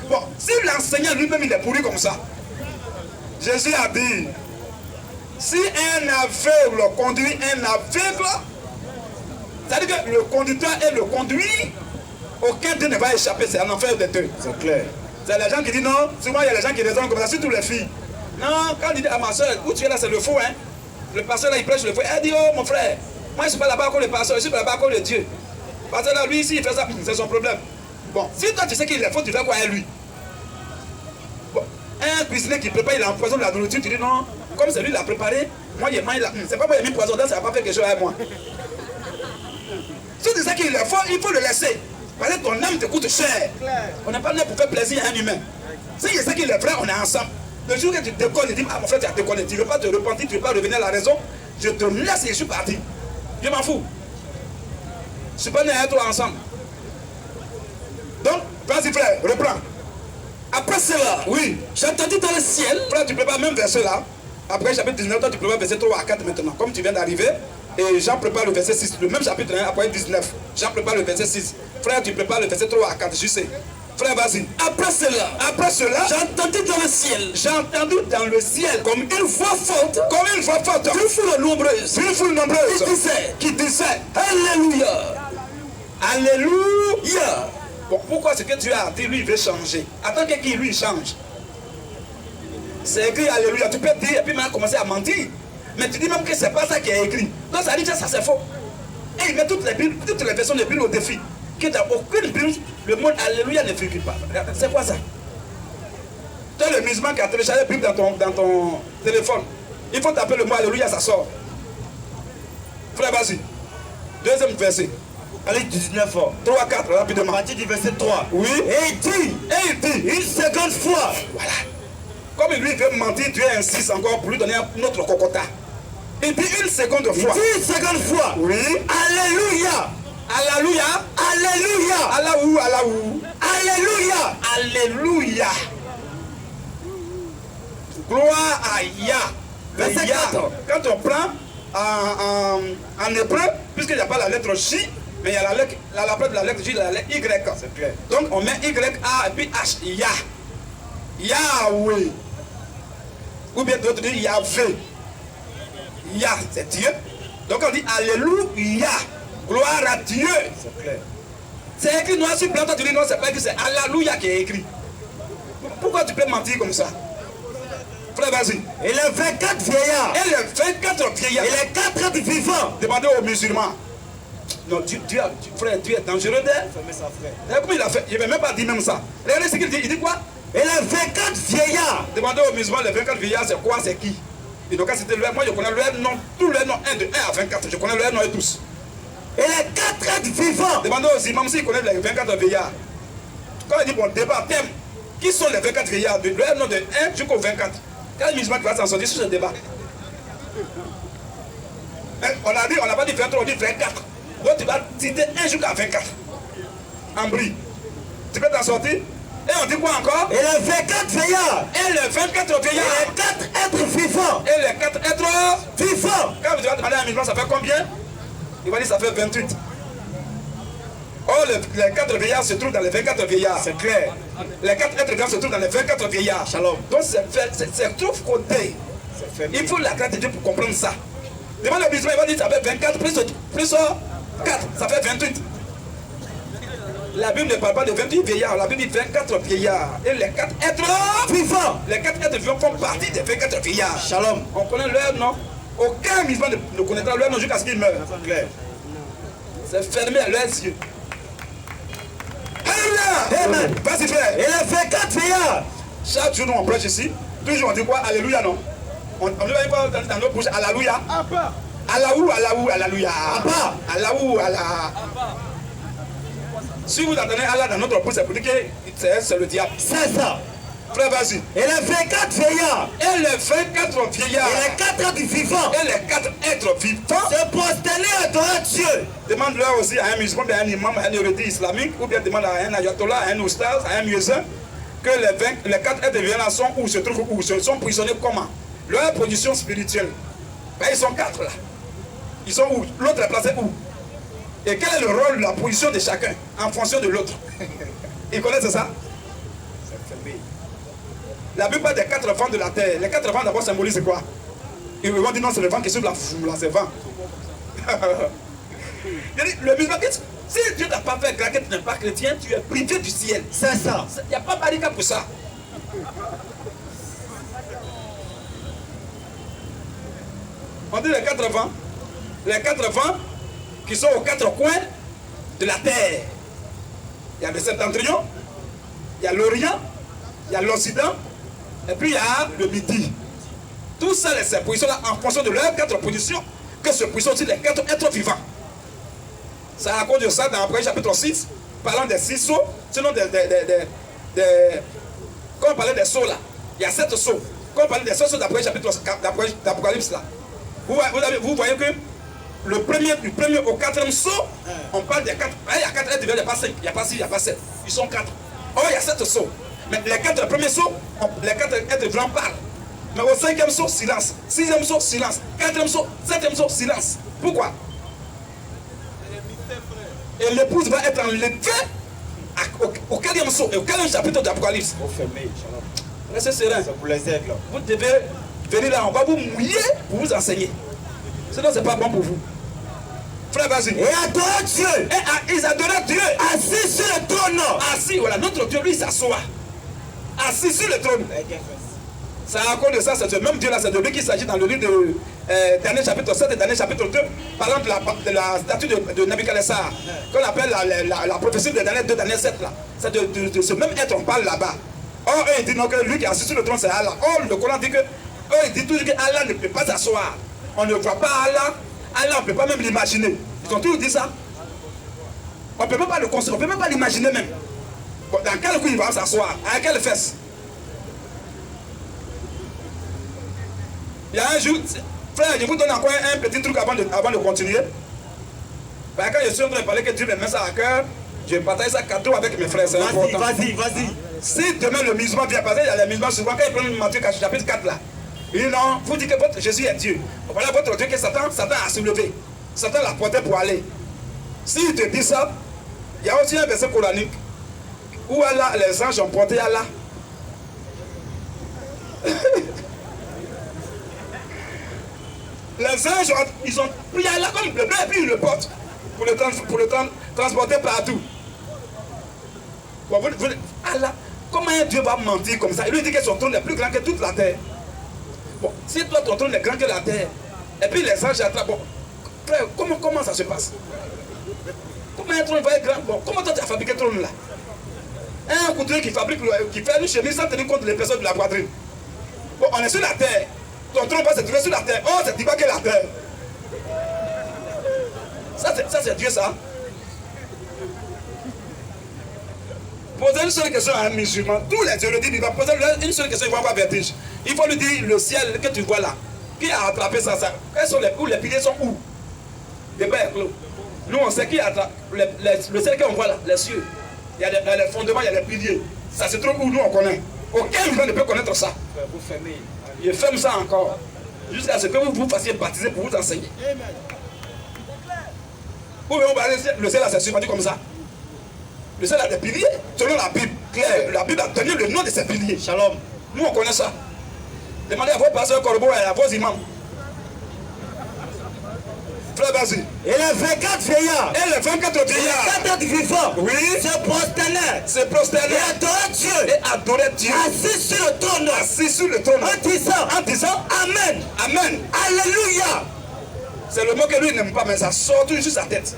Bon, si l'enseignant lui-même, il est pourri comme ça, Jésus a dit, si un aveugle conduit un aveugle, c'est-à-dire que le conducteur et le conduit, aucun d'eux ne va échapper, c'est un enfer des deux. C'est clair. C'est les gens qui disent non, souvent il y a les gens qui raisonnent comme ça, surtout les filles. Non, quand il dit à ma soeur, où tu es là, c'est le faux, hein. Le pasteur là, il prêche le faux. Elle dit, oh mon frère, moi je ne suis pas là-bas comme le pasteur, je suis pas là-bas comme le Dieu. Parce que là, lui ici, il fait ça, c'est son problème. Bon, si toi tu sais qu'il est faux, tu fais quoi à lui? Bon, un cuisinier qui prépare, il empoisonne la nourriture, tu dis non, comme c'est lui qui l'a préparé, moi il mange là. C'est pas moi qui ai mis poison dedans, ça va pas faire quelque chose à moi. Si tu sais qu'il est faux, il faut le laisser. Parce que ton âme te coûte cher. On n'est pas né pour faire plaisir à un humain. Si je sais qu'il est vrai, on est ensemble. Le jour que tu déconnes, tu dis, ah mon frère, tu as déconné, tu ne veux pas te repentir, tu ne veux pas revenir à la raison, je te laisse et je suis parti. Je m'en fous. Je ne suis pas né à toi ensemble. Donc, vas-y frère, reprends. Après cela, oui, j'ai entendu dans le ciel. Frère, tu prépares même verset là. Après chapitre 19, toi tu prépares verset 3 à 4 maintenant. Comme tu viens d'arriver, et Jean prépare le verset 6. Le même chapitre 1, après 19. Jean prépare le verset 6. Frère, tu prépares le verset 3 à 4, je sais. Frère, vas-y. Après cela, j'ai entendu dans le ciel. J'ai entendu dans le ciel Comme une voix forte. comme une voix forte. Une foule nombreuse. Une foule nombreuse Qui disait. qui disait Alléluia. Alléluia. Bon, pourquoi ce que tu as dit, lui, il veut changer? Attends que qui lui change. C'est écrit Alléluia. Tu peux dire et puis maintenant commencer à mentir. Mais tu dis même que c'est pas ça qui est écrit. Donc ça dit que ça c'est faux. Et il met toutes les versions de Bible au défi. Que dans aucune Bible, le mot Alléluia ne figure pas. C'est quoi ça? Tu as le musulman qui a téléchargé la Bible dans ton téléphone. Il faut taper le mot Alléluia, ça sort. Frère, vas-y. Deuxième verset. Allez, 19 ans. 3, 4, rapidement. À partir du verset 3. Oui. Et il dit, une seconde fois. Voilà. Comme lui veut mentir, Dieu insiste encore pour lui donner un autre cocota. Il dit une seconde Il fois. dit une seconde fois. Oui. Alléluia. Alléluia. Alléluia. Allahou, Allahou. Alléluia. Alléluia. Gloire à Yah. Verset Yah. 4. Quand on prend en hébreu, puisqu'il n'y a pas la lettre J, mais il y a la place de la lettre J, la lettre Y. C'est clair. Donc on met Y-A et puis H, Yah. Yahweh. Ou bien d'autres disent Yahvé. Yah, c'est Dieu. Donc on dit Alléluia. Gloire à Dieu. C'est clair. C'est écrit noir sur blanc. Toi tu dis non, c'est pas écrit, c'est Alléluia qui est écrit. Pourquoi tu peux mentir comme ça? Frère, vas-y. Et les 24 vieillards. Et les 24 vieillards. Et les 4 êtres vivants. Demandez aux musulmans. Non, frère, Dieu est dangereux d'air. Fermez ça, frère. Regardez comment il a fait. Il ne veut même pas dire même ça. Regardez ce qu'il dit. Il dit quoi? Et les 24 vieillards. Demandez aux musulmans, les 24 vieillards, c'est quoi, c'est qui? Et donc, c'était leur, moi je connais leur nom, tous leurs noms, 1 de 1 à 24, je connais leurs noms et tous. Et les 4 êtres vivants. Demandez aux imams s'ils connaissent les 24 vieillards. Quand il dit, bon, débat, thème, qui sont les 24 vieillards, de leur nom de 1 jusqu'au 24? Quel musulman qui va s'en sortir sur ce débat? On n'a pas dit 23, on dit 24. Donc tu vas citer 1 jusqu'à 24. En bris. Tu peux t'en sortir? Et on dit quoi encore? Et les 24 vieillards. Et les 24 Et vieillards. les 4 êtres vivants. Et les 4 êtres Vivants. quand tu vas demander à un musulman, ça fait combien? Il va dire ça fait 28. Or, les 4 vieillards se trouvent dans les 24 vieillards. C'est clair. Les 4 êtres vivants se trouvent dans les 24 vieillards. Shalom. Donc c'est trop côté. C'est fermé. Il faut la grâce de Dieu pour comprendre ça. Devant le musulman, il va dire ça fait 24 plus 4, ça fait 28. La Bible ne parle pas de 28 vieillards, la Bible dit 24 vieillards. Et les 4 êtres Vivants. les 4 êtres vivants font partie des 24 vieillards. Shalom. On connaît leur nom. Aucun musulman ne connaîtra leur nom jusqu'à ce qu'il meure. C'est clair. C'est fermé à leurs yeux. Alléluia! Amen. Vas-y frère. Et les 24 vieillards. Chaque jour nous on prêche ici. Toujours on dit quoi? Alléluia non? On ne va pas dans notre bouche. Alléluia. Allahou, Allahou, Alléluia. Abba. Allahou, Allah. Si vous entendez Allah dans notre bouche, c'est pour dire que c'est le diable. C'est ça. Frère, vas-y. Et les 24 vieillards. Et les 24 vieillards. Et les 4 êtres vivants. Et les 4 êtres vivants. Se prosterner et adorer Dieu. Demande-leur aussi à un musulman, à un imam, à un érudit islamique, ou bien demande à un ayatollah, à un oustaz, à un muezzin, que les 4 êtres vieillards sont où, se trouvent où, se sont positionnés comment? Leur position spirituelle. Ben, ils sont 4 là. Ils sont où? L'autre est placé où? Et quel est le rôle, la position de chacun en fonction de l'autre? Ils connaissent ça? La plupart des 4 vents de la terre, les 4 vents d'abord symbolisent quoi? Ils vont dire non, c'est le vent qui souffle la foule, là, c'est vent. Le musulman dit, si Dieu t'a pas fait que tu n'es pas chrétien, tu es privé du ciel. C'est ça. Il n'y a pas barricade pour ça. On dit les 4 vents. Les 4 vents qui sont aux 4 coins de la terre. Il y a le septentrion, il y a l'Orient, il y a l'Occident, et puis il y a le Midi. Tout ça, ces positions-là, en fonction de leurs 4 positions, que se positionnent aussi les 4 êtres vivants. C'est à cause de ça, dans Apocalypse chapitre 6, parlant des 6 sceaux, sinon quand on parlait des sceaux là, il y a 7 sceaux. Quand on parlait des sceaux d'Apocalypse là, vous voyez que du premier au 4e sceau, on parle des 4. Il y a 4 êtres vivants, il n'y a pas 5, il n'y a pas 6, il n'y a pas 7. Ils sont 4. Or, il y a 7 sceaux. Mais les 4 premiers sceaux, les 4 êtres vivants parlent. Mais au 5e sceau, silence. 6e sceau, silence. 4e sceau, 7e sceau, silence. Pourquoi? Et l'épouse va être enlevée auquel quatrième saut, et au 4e chapitre d'Apocalypse. Restez serein. C'est pour les aigles. Vous devez venir là, on va vous mouiller pour vous enseigner. Sinon, ce n'est pas bon pour vous. Frère, vas-y. Et adoraient Dieu. Et ils adoraient Dieu. Assis sur le trône. Assis, voilà, notre Dieu, lui, il s'assoit. Assis sur le trône. C'est à cause de ça, c'est ce même Dieu là, c'est de lui qu'il s'agit dans le livre de Daniel chapitre 7 et Daniel chapitre 2. Par exemple, la statue de Nebuchadnezzar, qu'on appelle la prophétie de Daniel 2, Daniel 7 là. C'est de ce même être, on parle là-bas. Or, eux, ils disent non, que lui qui est assis sur le trône, c'est Allah. Or, le Coran dit que, eux, ils disent toujours que Allah ne peut pas s'asseoir. On ne voit pas Allah. Allah, on ne peut pas même l'imaginer. Ils ont toujours dit ça. On ne peut même pas le construire, on ne peut même pas l'imaginer même. Bon, dans quel coup il va s'asseoir? À quelle fesse? Il y a un jour, frère, je vous donne encore un petit truc avant de continuer. Parce que quand je suis en train de parler que Dieu me met ça à cœur, je partage ça cadeau avec mes frères, c'est important. Vas-y. Si demain le musulman vient passer, il y a les musulmans souvent, quand ils prennent Matthieu chapitre 4 là, il dit non, vous dites que votre Jésus est Dieu. Voilà votre Dieu que Satan a soulevé. Satan l'a porté pour aller. S'il te dit ça, il y a aussi un verset coranique où Allah, les anges ont porté Allah. Les anges, ils ont pris Allah comme le bleu et puis ils le portent pour le transporter partout. Bon, Allah, comment un Dieu va mentir comme ça? Il lui dit que son trône est plus grand que toute la terre. Bon, si toi ton trône est grand que la terre, et puis les anges attrapent, bon, frère, comment ça se passe? Comment un trône va être grand? Bon, comment toi tu as fabriqué le trône là? Un couturier qui fait une chemise sans tenir compte de l'épaisseur de la poitrine. Bon, on est sur la terre. Ton trône va se trouver sur la terre. Oh, c'est pas que la terre. Ça c'est Dieu, ça. Posez une seule question à un musulman. Tous les érudits, il va poser une seule question, il va avoir vertige. Il faut lui dire le ciel que tu vois là. Qui a attrapé ça? Les piliers sont où? Les pères clos. Nous, on sait qui a attrapé. Le ciel qu'on voit là, les cieux. Il y a les fondements, il y a les piliers. Ça se trouve où nous on connaît. Aucun musulman ne peut connaître ça. Vous fermez. Je ferme ça encore. Jusqu'à ce que vous vous fassiez baptiser pour vous enseigner. Ou bien on va aller, le ciel là, c'est pas dit comme ça. Le ciel a des piliers. Selon la Bible, claire, la Bible a donné le nom de ces piliers. Shalom. Nous on connaît ça. Demandez à vos pasteurs corbeaux et à vos imams. Frère, vas-y. Et les 24 vieillards. Et les 24 vieillards. Les 4 vivants. Oui. Se prosternèrent. Se prosternèrent. Et adoraient Dieu. Et adoraient Dieu. Assis sur le trône. Assis sur le trône. En disant Amen. Amen. Alléluia. C'est le mot que lui n'aime pas, mais ça sort toujours sur sa tête.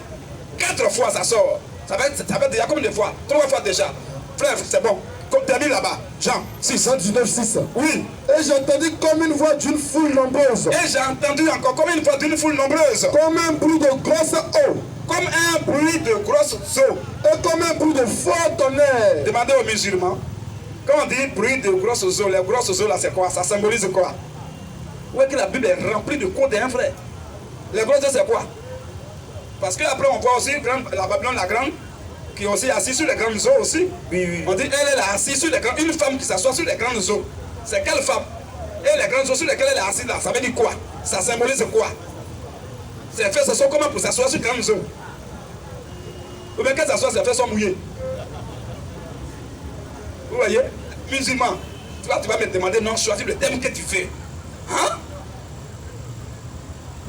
4 fois ça sort. Ça va déjà combien de fois? 3 fois déjà. Frère, c'est bon. Termine là-bas. Jean 6. 119, 6. Oui. Et j'ai entendu comme une voix d'une foule nombreuse. Et j'ai entendu encore comme une voix d'une foule nombreuse. Comme un bruit de grosse eau. Comme un bruit de grosses eaux. Et comme un bruit de fort tonnerre. Demandez aux musulmans. Quand on dit bruit de grosses eaux, les grosses eaux là c'est quoi? Ça symbolise quoi? Où est que la Bible est remplie de codes, hein, frère? Les grosses eaux c'est quoi? Parce qu'après on voit aussi la Babylone la grande, qui est aussi assise sur les grandes eaux aussi. Oui. On dit elle est assise sur les grandes. Une femme qui s'assoit sur les grandes eaux. C'est quelle femme? Et les grandes eaux sur lesquelles elle est assise là, ça veut dire quoi? Ça symbolise quoi? Ses fesses sont comment pour s'asseoir sur les grandes eaux? Ou bien qu'elle s'assoit, ses fesses sont mouillées. Vous voyez? Musulman, tu vas me demander non, choisis le thème que tu fais. Hein?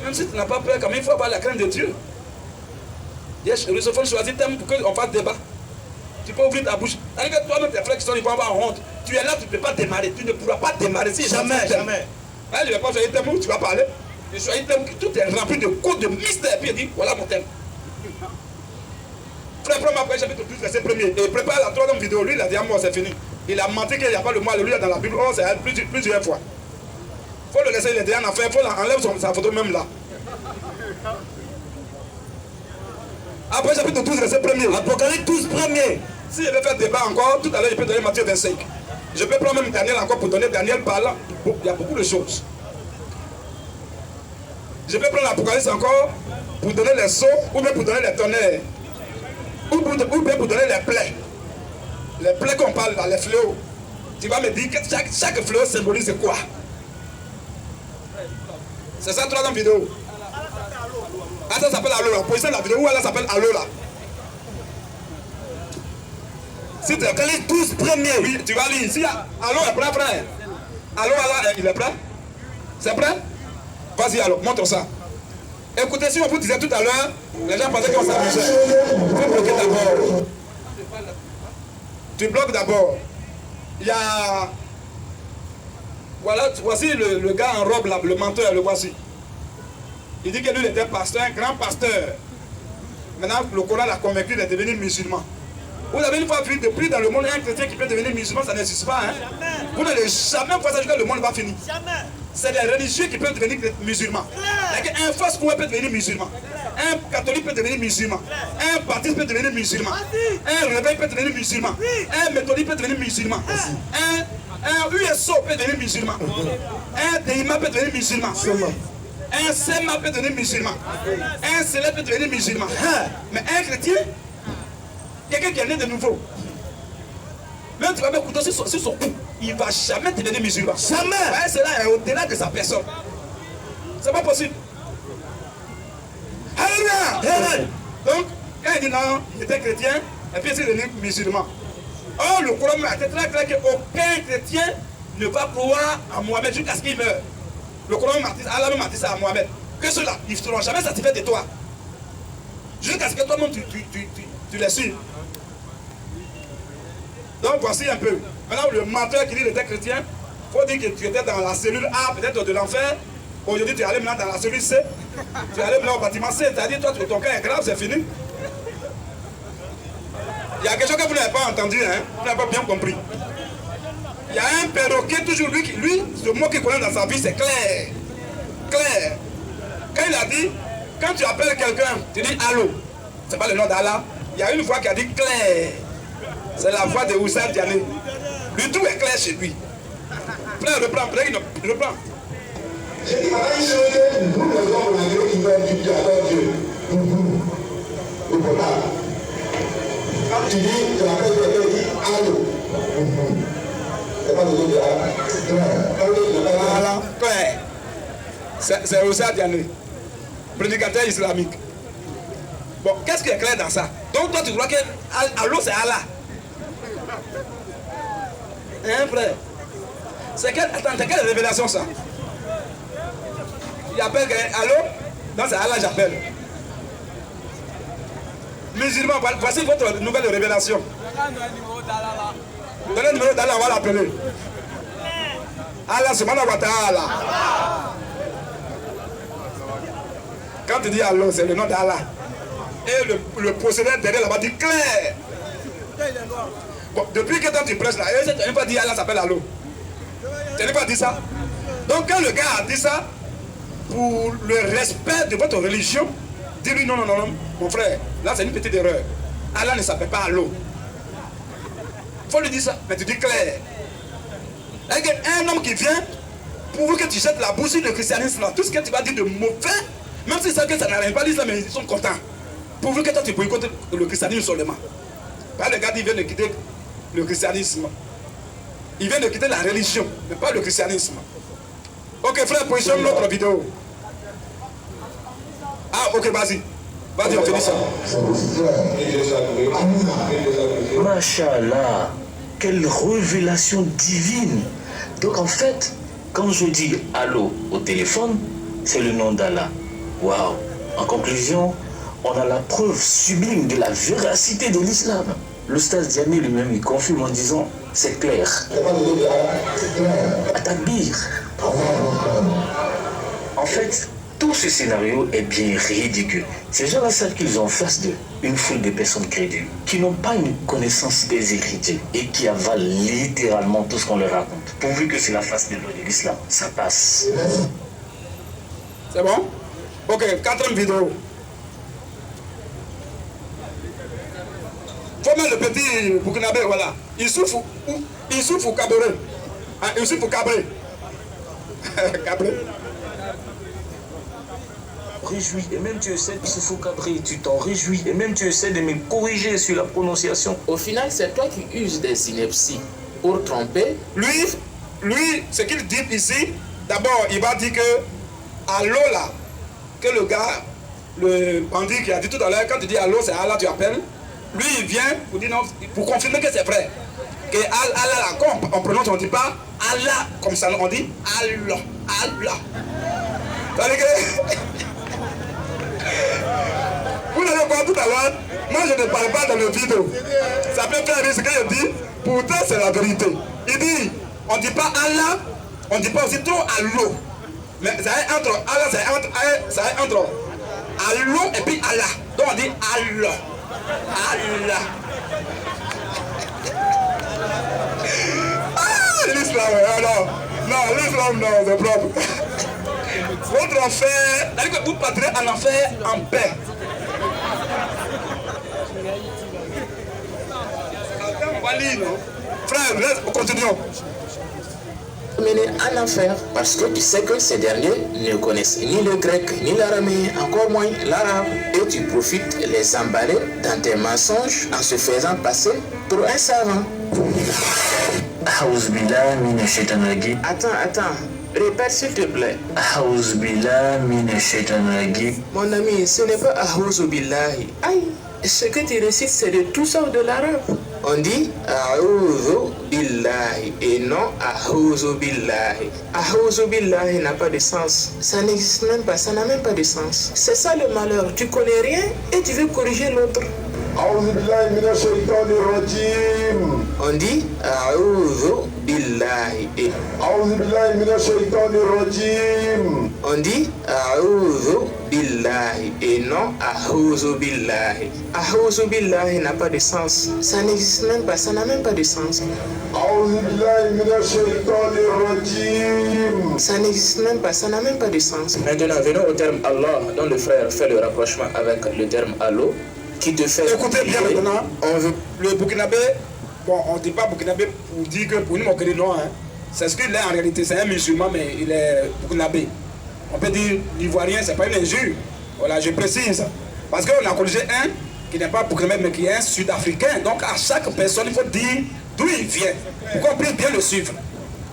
Même si tu n'as pas peur, quand même, il faut avoir la crainte de Dieu. Il faut choisir le thème pour qu'on fasse débat. Tu peux ouvrir ta bouche. Avec toi-même, tes frères qui sont, ils vont avoir honte. Tu es là, tu ne peux pas démarrer. Tu ne pourras pas démarrer si Jamais. Hein, je ne vais pas choisir le thème où tu vas parler. Je choisis le thème qui tout est rempli de codes, de mystères. Puis il dit, voilà mon thème. Frère, prends Matthieu chapitre 12, verset 1er. Et prépare la 3e vidéo. Lui, il a dit à moi, c'est fini. Il a menti qu'il n'y a pas le mot alléluia dans la Bible. Oh, c'est plusieurs fois. Il faut le laisser, il est déjà en affaire. Il faut enlever sa photo même là. Après chapitre 12, verset 1er. Apocalypse 12, 1er. Si je vais faire débat encore, tout à l'heure je peux donner Matthieu 25. Je peux prendre même Daniel encore pour donner Daniel parlant. Il y a beaucoup de choses. Je peux prendre l'Apocalypse encore pour donner les sauts ou bien pour donner les tonnerres. Ou bien pour donner les plaies. Les plaies qu'on parle là, les fléaux. Tu vas me dire que chaque fléau symbolise quoi? C'est ça, 3e vidéo. Ah, ça s'appelle Allo là. Position de la vidéo où elle s'appelle Allo là. Si tu as les 12 premiers. Oui, tu vas lire ici. Allô, est prêt, frère? Allô, Allah, il est prêt? C'est prêt? Vas-y, alors, montre ça. Écoutez, si on vous disait tout à l'heure, les gens pensaient qu'on s'amusait. Tu bloques d'abord. Tu bloques d'abord. Il y a... Voilà, voici le gars en robe, là, le menteur, le voici. Il dit que lui, il était pasteur, un grand pasteur. Maintenant, le Coran l'a convaincu de devenir musulman. Vous avez une fois vu, depuis dans le monde, un chrétien qui peut devenir musulman, ça n'existe pas. Hein? Vous n'allez jamais voir ça jusqu'à le monde va finir. C'est les religieux qui peuvent devenir musulmans. Un fausse peut devenir musulman. Un catholique peut devenir musulman. Un baptiste peut devenir musulman. Un réveil peut devenir musulman. Un méthodique peut devenir musulman. Un USO peut devenir musulman. Un DIMA peut devenir musulman. Un SEMA peut devenir musulman. Un CELE peut devenir musulman. Mais un chrétien, quelqu'un qui est né de nouveau, même tu vas mettre couteau sur son cou, il ne va jamais devenir musulman. Jamais. Cela est au-delà de sa personne. C'est pas possible. Alléluia. Donc, quand il dit non, il était chrétien, et puis il est devenu musulman. Or, le Coran a été très clair qu'aucun chrétien ne va croire à Mohamed jusqu'à ce qu'il meure. Le Coran Allah même a dit ça à Mohamed. Que ceux-là, ils ne seront jamais satisfaits de toi. Jusqu'à ce que toi-même tu les suives. Donc voici un peu. Maintenant, le menteur qui dit qu'il était chrétien, il faut dire que tu étais dans la cellule A, peut-être de l'enfer. Aujourd'hui, tu es allé maintenant dans la cellule C. Tu es allé maintenant au bâtiment C. C'est-à-dire, toi, ton cas est grave, c'est fini. Il y a quelque chose que vous n'avez pas entendu, hein? Vous n'avez pas bien compris. Il y a un perroquet, toujours lui, ce mot qu'il connaît dans sa vie, c'est clair. Clair. Quand il a dit, quand tu appelles quelqu'un, tu dis allô. C'est pas le nom d'Allah. Il y a une voix qui a dit clair. C'est la voix de Houssa Diané. Lui, tout est clair chez lui. Frère, reprends, reprends. J'ai dit, nous les hommes, qui veulent étudier avec Dieu. Le portable. Quand tu dis, tu appelles quelqu'un qui dit allô. C'est pas le nom de Allah. Clair. C'est Houssa Diané, prédicateur islamique. Bon, qu'est-ce qui est clair dans ça? Donc toi tu crois que allô c'est Allah? Hein frère? C'est quelle révélation ça? Il appelle allô? Non c'est Allah j'appelle. Musulman, voici votre nouvelle révélation. Donnez le numéro d'Allah, on va l'appeler. Allah subhanahu wa ta'ala. Quand tu dis allô, c'est le nom d'Allah. Et le procédé derrière là-bas dit clair. Bon, depuis que toi tu prêches là, tu n'as pas dit Allah s'appelle allô. Tu n'as pas dit ça. Donc quand le gars a dit ça, pour le respect de votre religion, dis-lui non, mon frère, là c'est une petite erreur. Allah ne s'appelle pas allô. Il faut lui dire ça, mais tu dis clair. Un homme qui vient, pour que tu jettes la bouche sur le christianisme, là, tout ce que tu vas dire de mauvais, même si c'est que ça n'arrive pas à dire ça, mais ils sont contents. Pourvu que toi tu boycottes le christianisme seulement. Pas le gars qui vient de quitter le christianisme. Il vient de quitter la religion, mais pas le christianisme. Ok frère, positionne notre vidéo. Ah ok, vas-y. Vas-y, on finit ça. Masha'Allah, quelle révélation divine. Donc en fait, quand je dis allô au téléphone, c'est le nom d'Allah. Waouh. En conclusion, on a la preuve sublime de la véracité de l'islam. L'Oustaz Diané lui-même il confirme en disant c'est clair. Atakbir. En fait, tout ce scénario est bien ridicule. Ces gens-là savent qu'ils ont en face d'eux une foule de personnes crédules qui n'ont pas une connaissance des Écritures et qui avalent littéralement tout ce qu'on leur raconte. Pourvu que c'est la face de l'eau de l'islam, ça passe. C'est bon? Ok, 4e vidéo. Faut mettre le petit Burkinabé, voilà. Il souffre ou Cabré. Ah, il souffre ou Cabré. Cabré. Réjouis, et même tu essaies de se foucabrer, tu t'en réjouis, et même tu essaies de me corriger sur la prononciation. Au final, c'est toi qui uses des inepties pour tromper. Lui, ce qu'il dit ici, d'abord, il va dire que allô là, que le gars, le bandit qui a dit tout à l'heure, quand tu dis allô, c'est Allah, tu appelles. Lui, il vient pour dire non, pour confirmer que c'est vrai. Que Allah, quand on prononce, on ne dit pas Allah comme ça, on dit Allah. Allah. Vous allez voir tout à l'heure, moi je ne parle pas dans le vidéo. Ça peut faire ce que je dis, pourtant c'est la vérité. Il dit, on ne dit pas Allah, on ne dit pas aussi trop Allah. Mais ça est entre Allah, ça est entre Allah et puis Allah. Donc on dit Allah. Allah. Ah, l'islam, alors. Non, l'islam, non, c'est propre. Votre enfer, c'est-à-dire que vous partirez en enfer en paix. On va lire, non? Frère, continuons. Mené en enfer parce que tu sais que ces derniers ne connaissent ni le grec ni l'araméen, encore moins l'arabe, et tu profites les emballer dans tes mensonges en se faisant passer pour un savant. Attends, répète s'il te plaît. Mon ami, ce n'est pas A'ouzou billahi. Aïe, ce que tu récites c'est de tout sauf de l'arabe. On dit A'ouzou billahi et non A'ouzou billahi. A'ouzou billahi n'a pas de sens. Ça n'existe même pas, ça n'a même pas de sens. C'est ça le malheur, tu connais rien et tu veux corriger l'autre. On dit A'ouzou billahi et on dit A'ouzou billahi et non A'ouzou billahi. A'ouzou billahi n'a pas de sens. Ça n'existe même pas, ça n'a même pas de sens. Ça n'existe même pas, ça n'a même pas de sens. Maintenant, venons au terme Allah, dont le frère fait le rapprochement avec le terme Allah, qui te fait... Écoutez bien maintenant, le Burkinabé, bon, on ne dit pas Burkinabé pour dire que pour nous, on connaît non, hein. C'est ce qu'il est en réalité, c'est un musulman, mais il est Burkinabé. On peut dire l'Ivoirien, c'est pas une injure. Voilà, je précise. Parce qu'on a corrigé un qui n'est pas Burkinabé, mais qui est un Sud-Africain. Donc à chaque personne, il faut dire d'où il vient, pour qu'on puisse bien le suivre.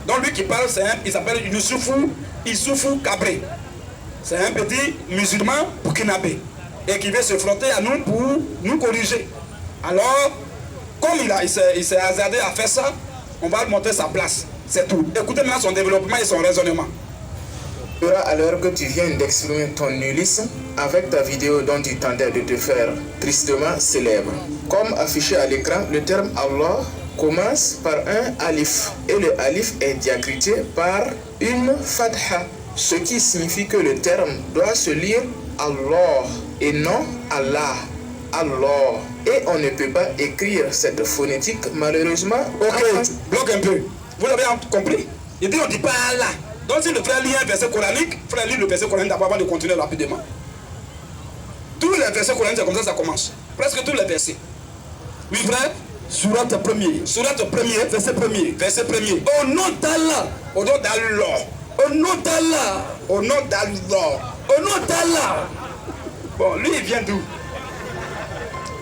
Donc lui qui parle, il s'appelle Issoufou Cabré. C'est un petit musulman burkinabé et qui veut se frotter à nous pour nous corriger. Alors, comme il s'est hasardé à faire ça, on va lui montrer sa place. C'est tout. Écoutez maintenant son développement et son raisonnement. À l'heure que tu viens d'exprimer ton nullisme avec ta vidéo dont tu tentais de te faire tristement célèbre. Comme affiché à l'écran, le terme Allah commence par un alif et le alif est diacrité par une fatha, ce qui signifie que le terme doit se lire Allah et non Allah. Allah. Et on ne peut pas écrire cette phonétique malheureusement. Ok, bloque un peu. Vous l'avez compris? Il dit on ne dit pas Allah. Donc si le frère lit un verset coranique, il frère lit le verset coranique d'abord avant de continuer rapidement. Tous les versets coraniques, c'est comme ça commence. Presque tous les versets. Oui frère? Surat premier, verset premier. Au nom d'Allah, au nom d'Allah, au nom d'Allah, au nom d'Allah, au nom d'Allah. Bon, lui il vient d'où?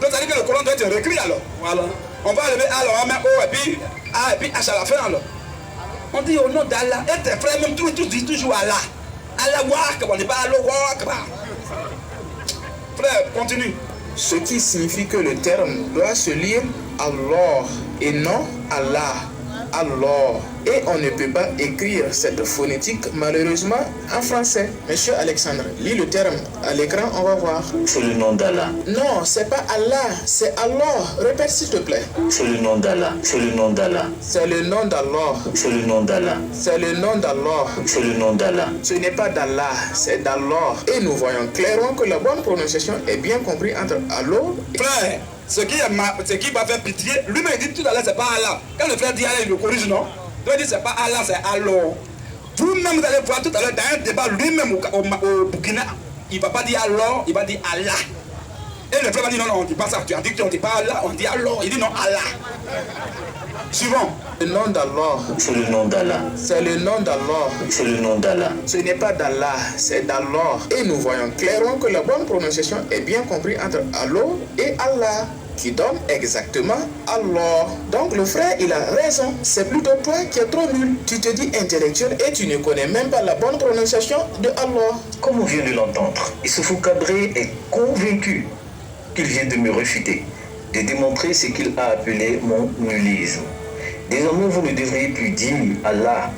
Donc ça veut dire que le Coran doit être réécrit alors. Voilà. On va enlever A, on met O et puis A et puis H à la fin alors. On dit au nom d'Allah. Et tes frères même tous disent toujours Allah. Allah Wak, on dit pas Allah Wak. Frère, continue. Ce qui signifie que le terme doit se lire Allah et non Allah. Allah. Et on ne peut pas écrire cette phonétique malheureusement en français. Monsieur Alexandre, lis le terme à l'écran, on va voir. C'est le nom d'Allah. Non, c'est pas Allah, c'est Allah. Répète s'il te plaît. C'est le nom d'Allah. C'est le nom d'Allah. C'est le nom d'Allah. C'est le nom d'Allah. C'est le nom d'Allah. C'est le nom d'Allah. Ce n'est pas d'Allah, c'est d'Allah. Et nous voyons clairement que la bonne prononciation est bien comprise entre Allah et... Frère, ce qui va faire pitié, lui-même dit tout à l'heure c'est pas Allah. Quand le frère dit Allah, il le corrige, non? Il dit c'est pas Allah, c'est Allah. Vous-même vous allez voir tout à l'heure dans un débat, lui-même au Burkina, il ne va pas dire Allah, il va dire Allah. Et le frère va dire non, on ne dit pas ça. Tu as dit qu'on ne dit pas Allah, on dit Allah. Il dit non, Allah. Suivant. Le nom d'Allah. C'est le nom d'Allah. C'est le nom d'Allah. C'est le nom d'Allah. Ce n'est pas d'Allah, c'est d'Allah. Et nous voyons clairement que la bonne prononciation est bien comprise entre Allah et Allah, qui donne exactement Allah. Donc le frère, il a raison. C'est plutôt toi qui es trop nul. Tu te dis intellectuel et tu ne connais même pas la bonne prononciation de Allah. Comme on vient de l'entendre, Issoufou Cabré est convaincu qu'il vient de me refuter. de démontrer ce qu'il a appelé mon nullisme. Désormais, vous ne devriez plus dire Allah,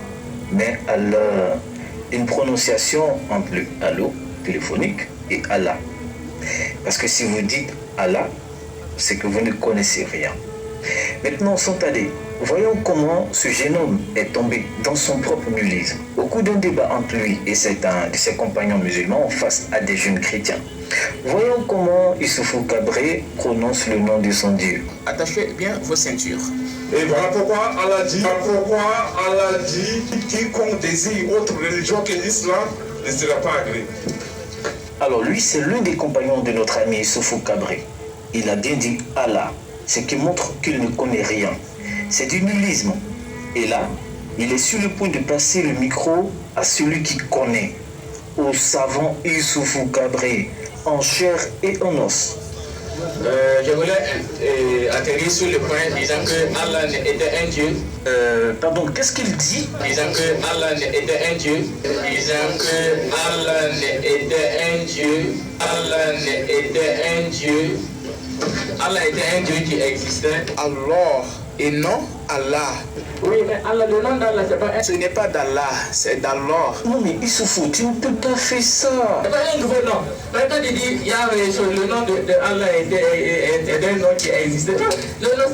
mais Allah. Une prononciation entre le allo téléphonique et Allah. Parce que si vous dites Allah, c'est que vous ne connaissez rien. Maintenant, Santadé, voyons comment ce jeune homme est tombé dans son propre nullisme. Au cours d'un débat entre lui et certains de ses compagnons musulmans face à des jeunes chrétiens, voyons comment Issoufou Kabré prononce le nom de son Dieu. Attachez bien vos ceintures. Et voilà pourquoi Allah dit quiconque désire autre religion que l'islam ne sera pas agréé. Alors lui, c'est l'un des compagnons de notre ami Issoufou Kabré. Il a bien dit Allah, ce qui montre qu'il ne connaît rien. C'est du nullisme. Et là, il est sur le point de passer le micro à celui qui connaît, au savant Issoufou Kabré, en chair et en os. Je voulais atterrir sur le point disant que Allah était un Dieu. Pardon, qu'est-ce qu'il dit? Disant que Allah était un Dieu. Disant que Allah était un Dieu. Allah était un Dieu. Allah était un Dieu qui existait. Allah et non Allah. Oui, mais Allah, le nom d'Allah, c'est pas un... Ce n'est pas d'Allah, c'est d'Allah. Non, mais Issoufou, tu ne peux pas faire ça. C'est pas un nouveau nom. Maintenant, il dit, il y a le nom de Allah est un nom qui existe. Le nom,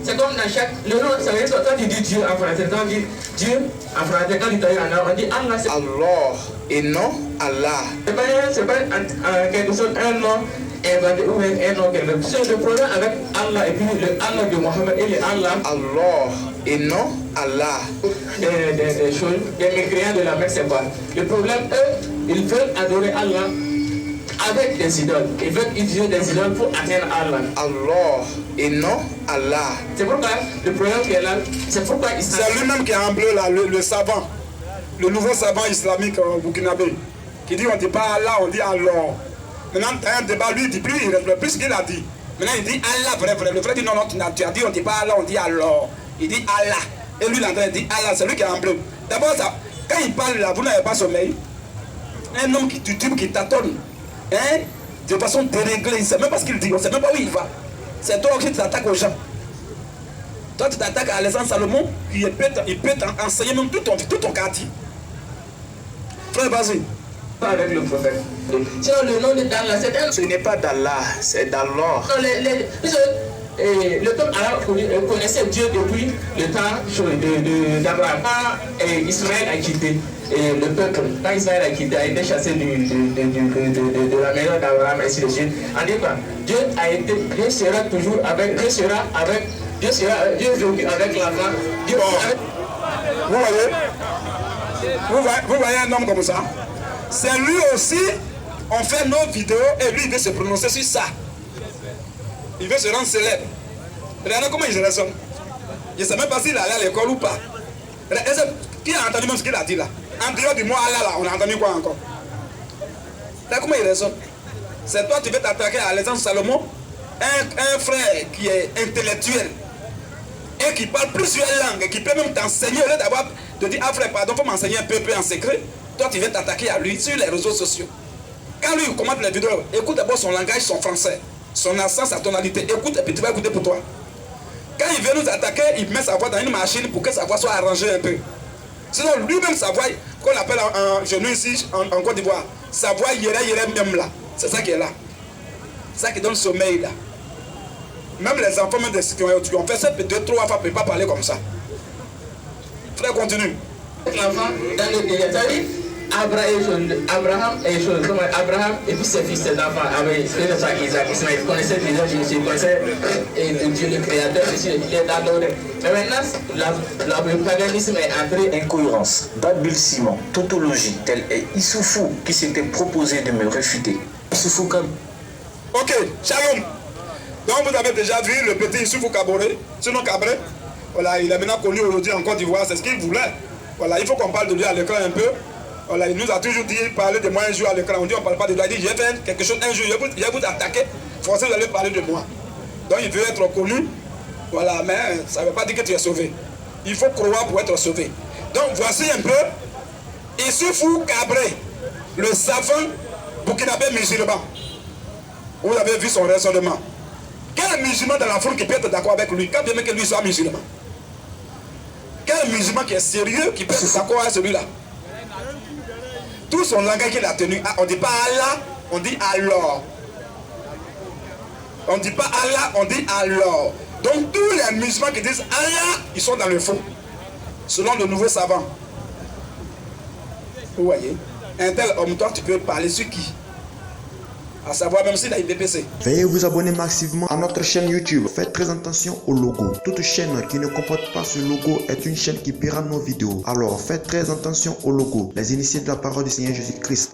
c'est comme dans chaque... Le nom, ça veut dire, quand tu dis Dieu en français, quand tu dis Dieu en français, quand tu dis en arabe, on dit Allah, c'est... Allah et non Allah. C'est pas en quelque sorte un nom inventé ou un nom quelque chose. C'est le problème avec Allah et puis le Allah de Mohammed et le Allah. Allah et non Allah. Des choses, des mécréants de la Mecque, c'est quoi? Le problème, eux, ils veulent adorer Allah avec des idoles. Ils veulent utiliser des idoles pour atteindre Allah. Allah et non Allah. C'est pourquoi le problème qui est là, c'est pourquoi il c'est lui-même qui a en bleu là, le savant, le nouveau savant islamique burkinabé, qui dit on ne dit pas Allah, on dit Allah. Maintenant, tu as un débat, lui il dit plus, il reste plus qu'il a dit. Maintenant, il dit Allah, vrai. Le frère dit non, tu as dit on ne dit pas Allah, on dit Allah. Il dit Allah. Et lui, il dit Allah, c'est lui qui est en bleu. D'abord, quand il parle là, vous n'avez pas sommeil. Un homme qui titube, qui tâtonne, hein, de façon déréglée, il ne sait même pas ce qu'il dit, on ne sait même pas où il va. C'est toi qui t'attaques aux gens. Toi, tu t'attaques à Alexandre Salomon, il peut t'enseigner même tout ton quartier. Frère, vas-y. Avec le prophète. Sinon, le nom d'Allah, c'est un... Ce n'est pas d'Allah, c'est d'Allah. Le peuple arabe connaissait Dieu depuis le temps d'Abraham. Quand Israël a quitté le peuple, quand Israël a quitté, a été chassé de la maison d'Abraham, ainsi de suite. On dit quoi? Dieu sera toujours avec, Dieu vécu avec la femme. Vous voyez un homme comme ça? C'est lui aussi, on fait nos vidéos et lui il veut se prononcer sur ça. Il veut se rendre célèbre. Regardez comment il raisonne. Je ne sais même pas s'il est allé à l'école ou pas. Qui a entendu même ce qu'il a dit là? En dehors du mot Allah là, on a entendu quoi encore? Regardez comment il raisonne. C'est toi qui veux t'attaquer à Alexandre Salomon, un frère qui est intellectuel et qui parle plusieurs langues et qui peut même t'enseigner au lieu d'avoir de dire ah frère pardon, il faut m'enseigner un peu en secret. Toi tu veux t'attaquer à lui sur les réseaux sociaux. Quand lui il commente les vidéos, écoute d'abord son langage, son français, son accent, sa tonalité, écoute et puis tu vas écouter pour toi. Quand il veut nous attaquer, il met sa voix dans une machine pour que sa voix soit arrangée un peu. Sinon lui-même sa voix, qu'on appelle chez nous ici en Côte d'Ivoire, sa voix irait même là. C'est ça qui est là. C'est ça qui donne le sommeil là. Même les enfants même qui ont fait ça 2-3 fois ne peuvent pas parler comme ça. Frère, continue. L'enfant dans le délai, Abraham et puis ses fils, ses enfants, avec Isaac, Ismaël, ils connaissaient déjà Jésus, ils connaissaient Dieu le Créateur, Jésus il est adoré. Mais maintenant, le paganisme est entré. Incohérence, balbutiement, tautologie, tel est Issoufou qui s'était proposé de me réfuter. Issoufou comme. Ok, shalom. Donc vous avez déjà vu le petit Issoufou Kaboré, sinon Cabré. Voilà, il est maintenant connu aujourd'hui en Côte d'Ivoire, c'est ce qu'il voulait. Voilà, il faut qu'on parle de lui à l'écran un peu. Voilà, il nous a toujours dit, parler de moi un jour à l'écran. On dit, on ne parle pas de lui. Il dit, j'ai fait quelque chose un jour, je vais vous attaquer. Forcément, vous allez parler de moi. Donc, il veut être connu. Voilà, mais ça ne veut pas dire que tu es sauvé. Il faut croire pour être sauvé. Donc, voici un peu Issoufou Kabré, le savant burkinabé musulman. Vous avez vu son raisonnement. Quel musulman dans la foule qui peut être d'accord avec lui, quand bien même que lui soit musulman? Quel musulman qui est sérieux qui peut être d'accord avec celui-là? Tout son langage qu'il a tenu, on ne dit pas Allah, on dit alors. On ne dit pas Allah, on dit alors. Donc tous les musulmans qui disent Allah, ils sont dans le faux. Selon le nouveau savant. Vous voyez? Un tel homme, toi, tu peux parler sur qui? À savoir même s'il a une DPC. Veuillez vous abonner massivement à notre chaîne YouTube. Faites très attention au logo. Toute chaîne qui ne comporte pas ce logo est une chaîne qui paiera nos vidéos. Alors faites très attention au logo. Les initiés de la parole du Seigneur Jésus-Christ.